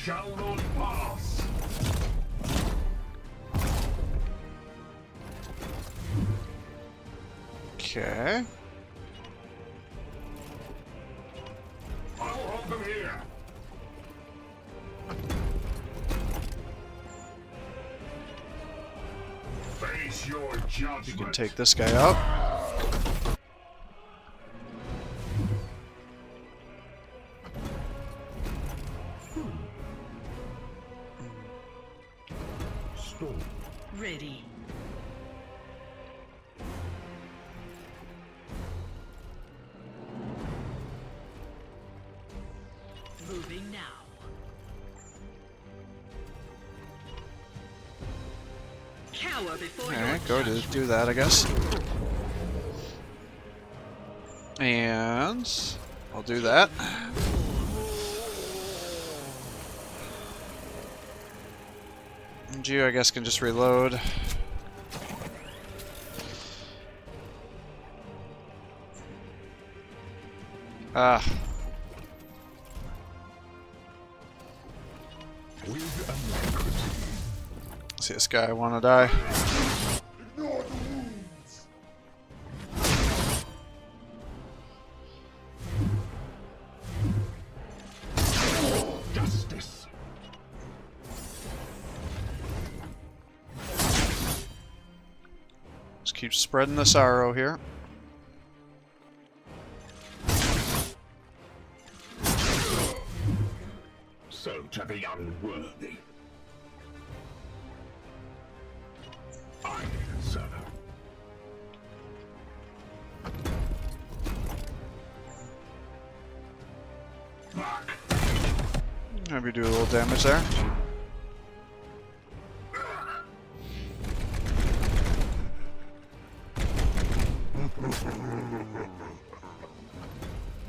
shall not pass. Okay. I'll hold them here. Face your judgment. You can take this guy out. Storm. Ready. Moving now. Cower before your Alright, go to do that, I guess. And I'll do that. And you, I guess, can just reload. Ah. See this guy wanna die. Ignore the wounds. Justice. Just keep spreading the sorrow here. So to the unworthy. I serve. Back. Maybe do a little damage there.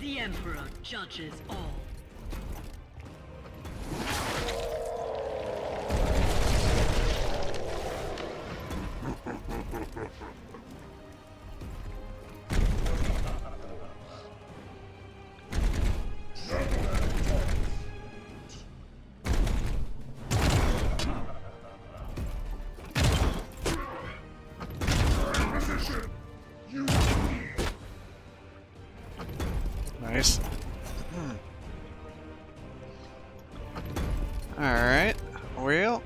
The Emperor judges all. Nice. Alright. Well,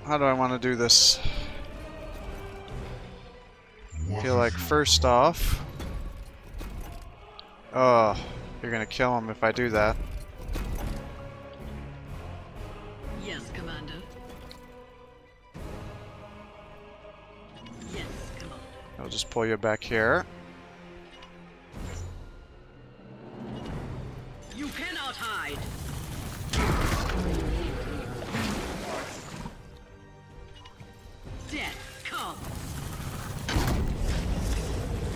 how do I want to do this? I feel like first off... Oh, you're gonna kill him if I do that. Yes, Commander. Yes, Commander. I'll just pull you back here. You cannot hide. Death comes.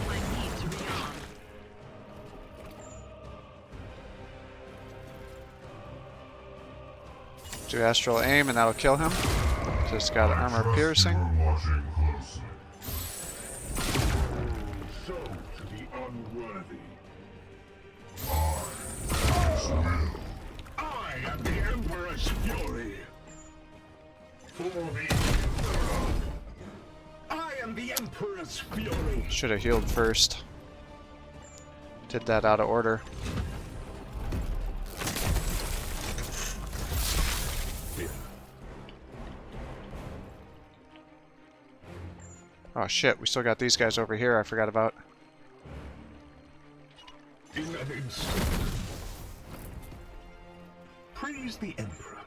I need to rearm. Do astral aim and that'll kill him. Just got armor piercing. You're watching closely. So to the unworthy. I am the Emperor's fury. For the I am the Emperor's fury. Should have healed first. Did that out of order. Oh shit, we still got these guys over here I forgot about. In an instant. Praise the Emperor.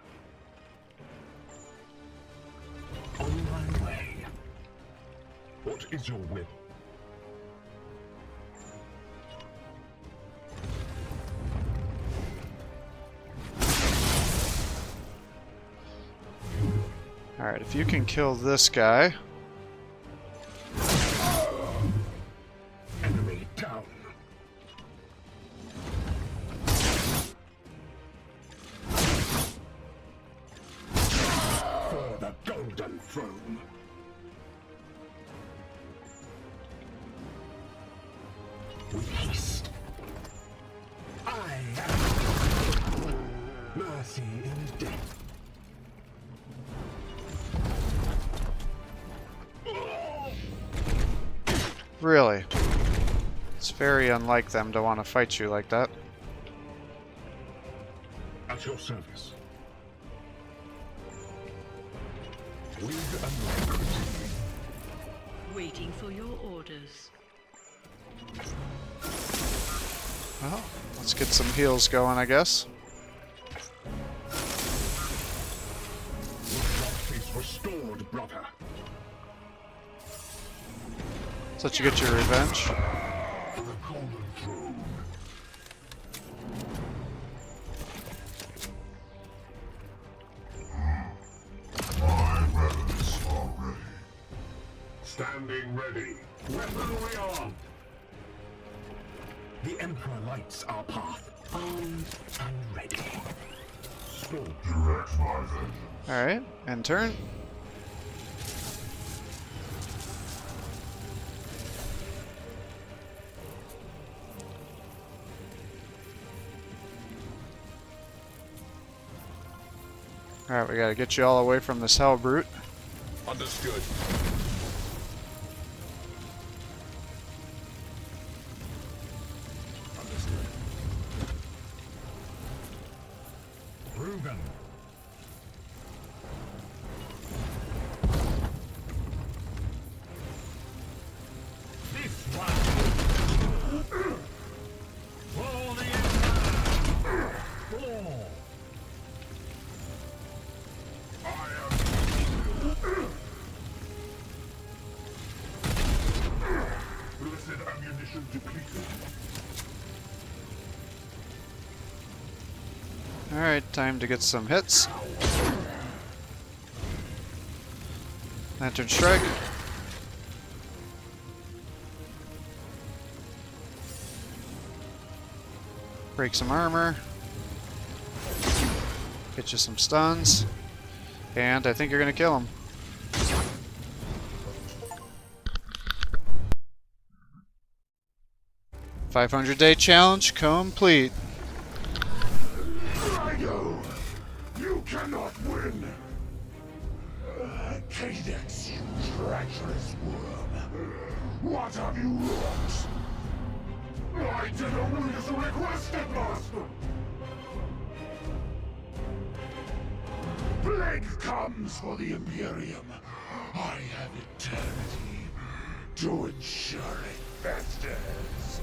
On my way. What is your will? Alright, if you can kill this guy. Enemy down. For the Golden Throne. With haste. I am mercy in death. Really? It's very unlike them to want to fight you like that. At your service. Lead and recruit. Waiting for your orders. Well, let's get some heals going, I guess. Your justice restored, brother. Let's let you get your revenge. The Golden Throne. My rebels are ready. Standing ready. Weaponry on. The Emperor lights our path. Armed and ready. Direct my vengeance. Alright, end turn. Alright, we gotta get you all away from this hell brute. Understood. Proven. This one. For the Empire. Four. Blessed ammunition depleted. Alright, time to get some hits. Lantern Strike. Break some armor. Get you some stuns. And I think you're gonna kill him. $500-day challenge complete. Drago, you cannot win. Cadex, you treacherous worm. What have you wrought? I did only as requested, Master. Plague comes for the Imperium. I have eternity to ensure it festers.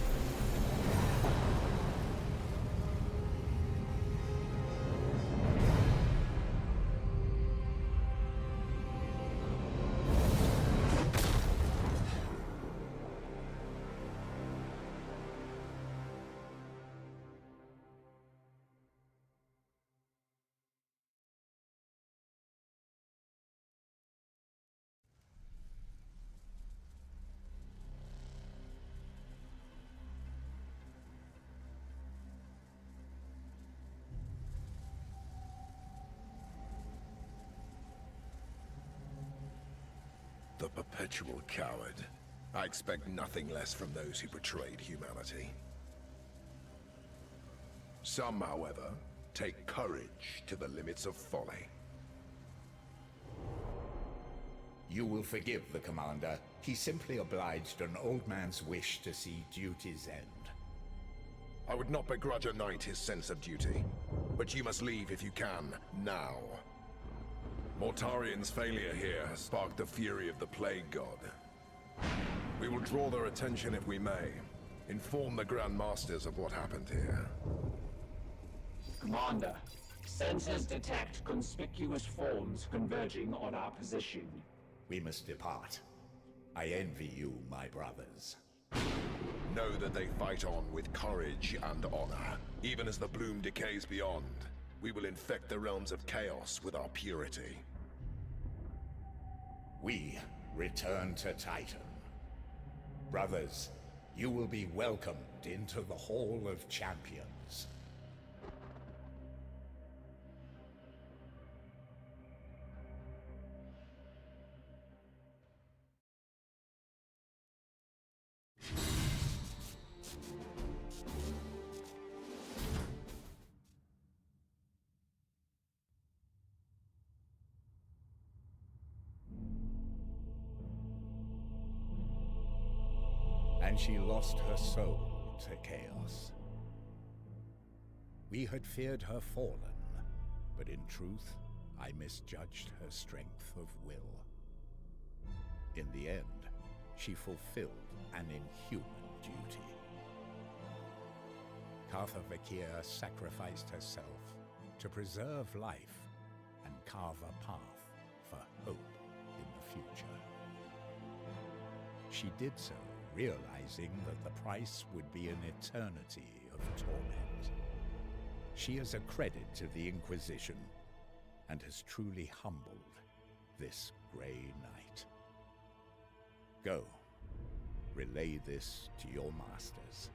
The perpetual coward. I expect nothing less from those who betrayed humanity. Some, however, take courage to the limits of folly. You will forgive the commander. He simply obliged an old man's wish to see duty's end. I would not begrudge a knight his sense of duty, but you must leave if you can, now. Mortarian's failure here has sparked the fury of the Plague God. We will draw their attention if we may. Inform the Grand Masters of what happened here. Commander, sensors detect conspicuous forms converging on our position. We must depart. I envy you, my brothers. Know that they fight on with courage and honor. Even as the bloom decays beyond, we will infect the realms of chaos with our purity. We return to Titan. Brothers, you will be welcomed into the Hall of Champions. and she lost her soul to chaos. We had feared her fallen, but in truth, I misjudged her strength of will. In the end, she fulfilled an inhuman duty. Cartha Vakir sacrificed herself to preserve life and carve a path for hope in the future. She did so, realizing that the price would be an eternity of torment. She is a credit to the Inquisition, and has truly humbled this Grey Knight. Go, relay this to your masters.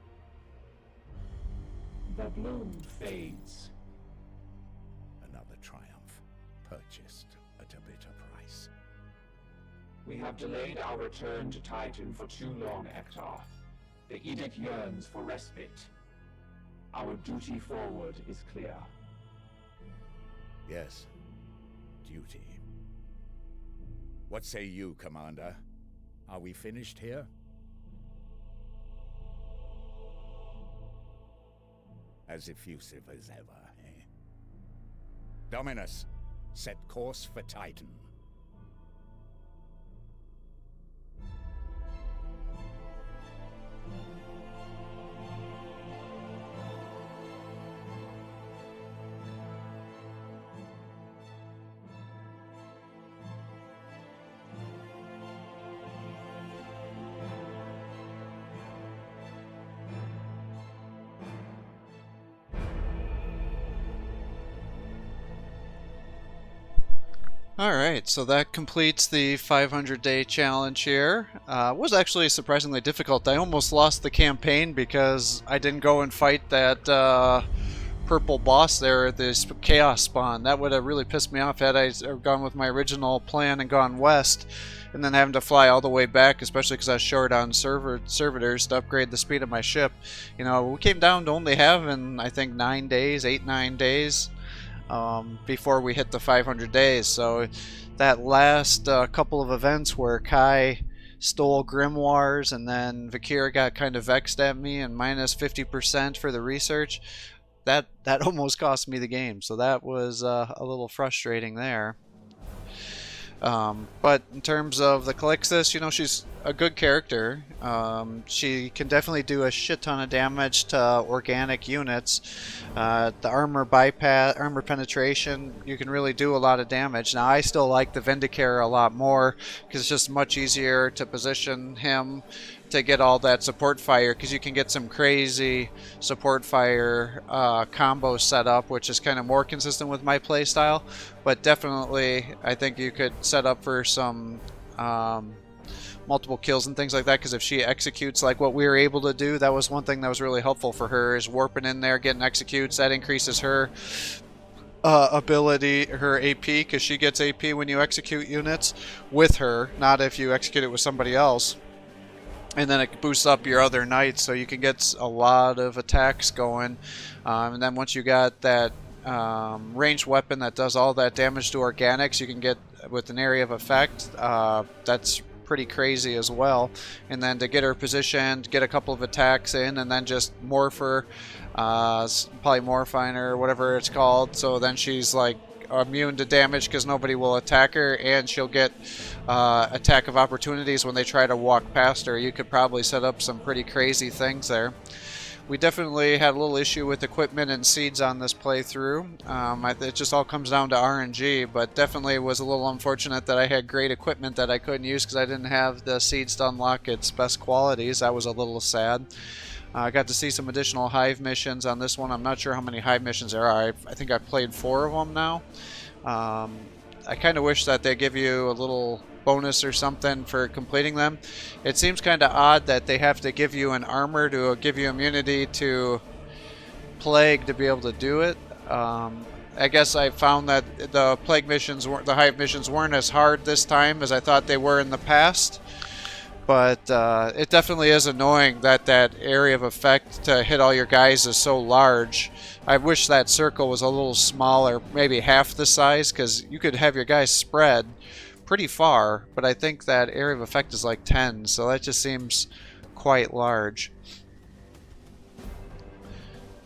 The bloom fades. Another triumph, purchased at a bitter price. We have delayed our return to Titan for too long, Ektar. The Edict yearns for respite. Our duty forward is clear. Yes, duty. What say you, Commander? Are we finished here? As effusive as ever, eh? Dominus, set course for Titan. Alright, so that completes the 500-day challenge here. Was actually surprisingly difficult. I almost lost the campaign because I didn't go and fight that purple boss there at this chaos spawn. That would have really pissed me off had I gone with my original plan and gone west, and then having to fly all the way back, especially because I was short on servitors to upgrade the speed of my ship. You know, we came down to only having, I think, 9 days, 8-9 days. Before we hit the 500 days. So that last couple of events where Kai stole grimoires and then Vakir got kind of vexed at me and minus 50% for the research, that almost cost me the game. So that was a little frustrating there. But in terms of the Classiest, you know, she's a good character. She can definitely do a shit ton of damage to organic units. The armor bypass, armor penetration, you can really do a lot of damage. Now, I still like the Vindicare a lot more because it's just much easier to position him to get all that support fire, because you can get some crazy support fire combos set up, which is kind of more consistent with my playstyle. But definitely, I think you could set up for some multiple kills and things like that, because if she executes like what we were able to do, that was one thing that was really helpful for her, is warping in there, getting executes. That increases her ability, her AP, because she gets AP when you execute units with her, not if you execute it with somebody else. And then it boosts up your other knights, so you can get a lot of attacks going. And then once you got that ranged weapon that does all that damage to organics, you can get with an area of effect. That's pretty crazy as well. And then to get her positioned, get a couple of attacks in, and then just morph her, polymorphine or whatever it's called. So then she's like immune to damage because nobody will attack her, and she'll get attack of opportunities when they try to walk past her. You could probably set up some pretty crazy things there. We definitely had a little issue with equipment and seeds on this playthrough. It just all comes down to RNG, but definitely was a little unfortunate that I had great equipment that I couldn't use because I didn't have the seeds to unlock its best qualities. That was a little sad. I got to see some additional hive missions on this one. I'm not sure how many hive missions there are. I think I've played 4 of them now. I kind of wish that they give you a little bonus or something for completing them. It seems kind of odd that they have to give you an armor to give you immunity to plague to be able to do it. I guess I found that the plague missions, the hive missions, weren't as hard this time as I thought they were in the past. But it definitely is annoying that that area of effect to hit all your guys is so large. I wish that circle was a little smaller, maybe half the size, because you could have your guys spread pretty far, but I think that area of effect is like 10, so that just seems quite large.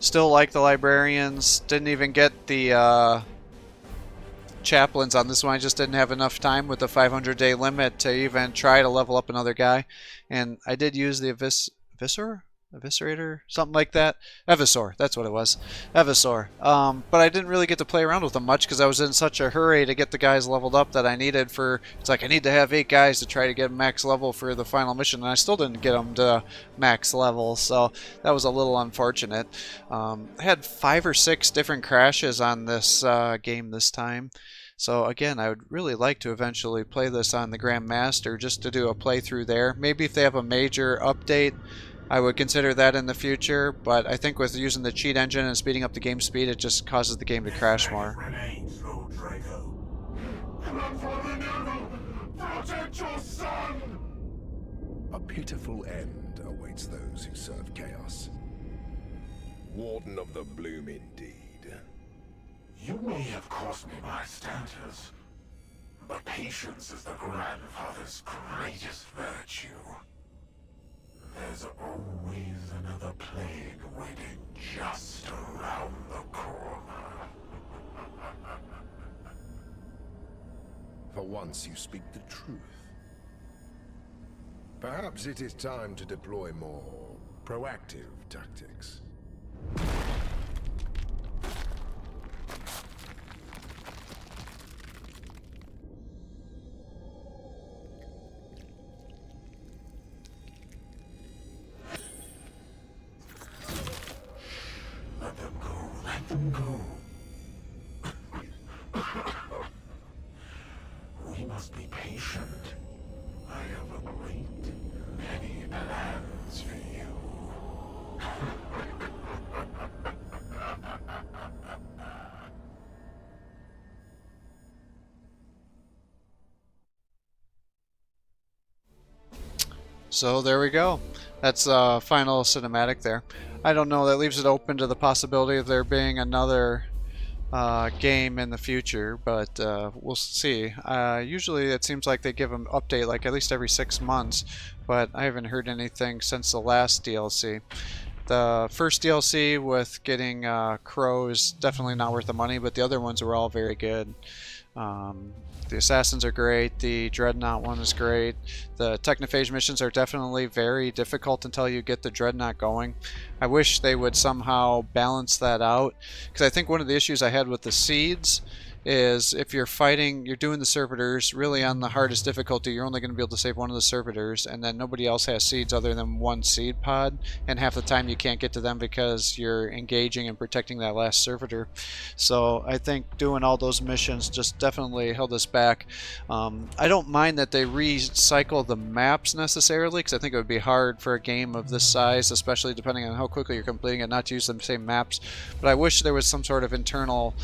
Still like the librarians. Didn't even get the chaplains on this one. I just didn't have enough time with the 500-day limit to even try to level up another guy. And I did use the Eviscerator? Something like that. Evisor, that's what it was. Evisor. But I didn't really get to play around with them much because I was in such a hurry to get the guys leveled up that I needed for... It's like I need to have 8 guys to try to get max level for the final mission, and I still didn't get them to max level, so that was a little unfortunate. I had 5 or 6 different crashes on this game this time. So again, I would really like to eventually play this on the Grandmaster just to do a playthrough there. Maybe if they have a major update, I would consider that in the future, but I think with using the cheat engine and speeding up the game speed, it just causes the game to crash more. A pitiful end awaits those who serve chaos. Warden of the Bloom indeed. You may have cost me my status, but patience is the grandfather's greatest virtue. There's always another plague waiting just around the corner. For once you speak the truth. Perhaps it is time to deploy more proactive tactics. Let them go, let them go. We must be patient. I have a great many plans for you. So there we go. That's final cinematic there. I don't know, that leaves it open to the possibility of there being another game in the future, but we'll see. Usually it seems like they give them update like at least every 6 months, but I haven't heard anything since the last DLC. The first DLC with getting Crow is definitely not worth the money, but the other ones were all very good. The Assassins are great, the Dreadnought one is great. The Technophage missions are definitely very difficult until you get the Dreadnought going. I wish they would somehow balance that out, because I think one of the issues I had with the Seeds is if you're fighting, you're doing the servitors really on the hardest difficulty, you're only going to be able to save one of the servitors, and then nobody else has seeds other than one seed pod, and half the time you can't get to them because you're engaging and protecting that last servitor. So I think doing all those missions just definitely held us back. I don't mind that they recycle the maps necessarily, because I think it would be hard for a game of this size, especially depending on how quickly you're completing it, not to use the same maps. But I wish there was some sort of internal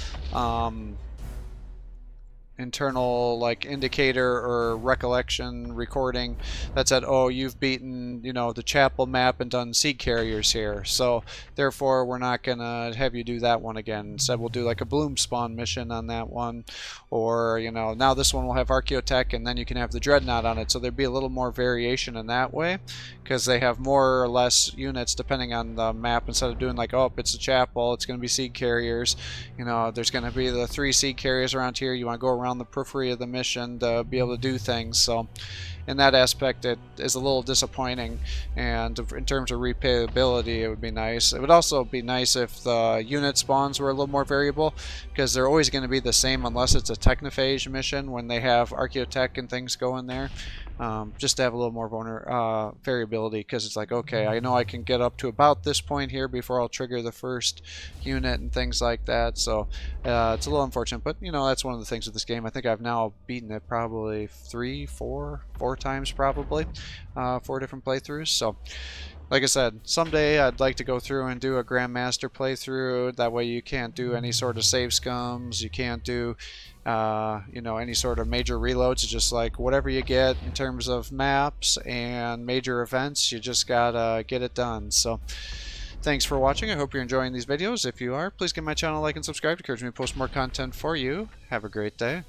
like indicator or recollection recording that said, oh, you've beaten, you know, the chapel map and done seed carriers here, so therefore we're not gonna have you do that one again. Instead we'll do like a bloom spawn mission on that one, or you know, now this one will have archaeotech and then you can have the dreadnought on it, so there'd be a little more variation in that way, because they have more or less units depending on the map. Instead of doing like, oh, it's a chapel, it's going to be seed carriers, you know, there's going to be the 3 seed carriers around here, you want to go around the periphery of the mission to be able to do things. So in that aspect it is a little disappointing, and in terms of replayability it would be nice. It would also be nice if the unit spawns were a little more variable, because they're always going to be the same unless it's a technophage mission when they have archaeotech and things going there. Just to have a little more variability, because it's like, okay, I know I can get up to about this point here before I'll trigger the first unit and things like that. So it's a little unfortunate, but you know, that's one of the things with this game. I think I've now beaten it probably 4 times probably, 4 different playthroughs. So like I said, someday I'd like to go through and do a Grandmaster playthrough. That way you can't do any sort of save scums, you can't do you know, any sort of major reloads. It's just like whatever you get in terms of maps and major events, you just gotta get it done. So thanks for watching. I hope you're enjoying these videos. If you are, please give my channel a like and subscribe to encourage me to post more content for you. Have a great day.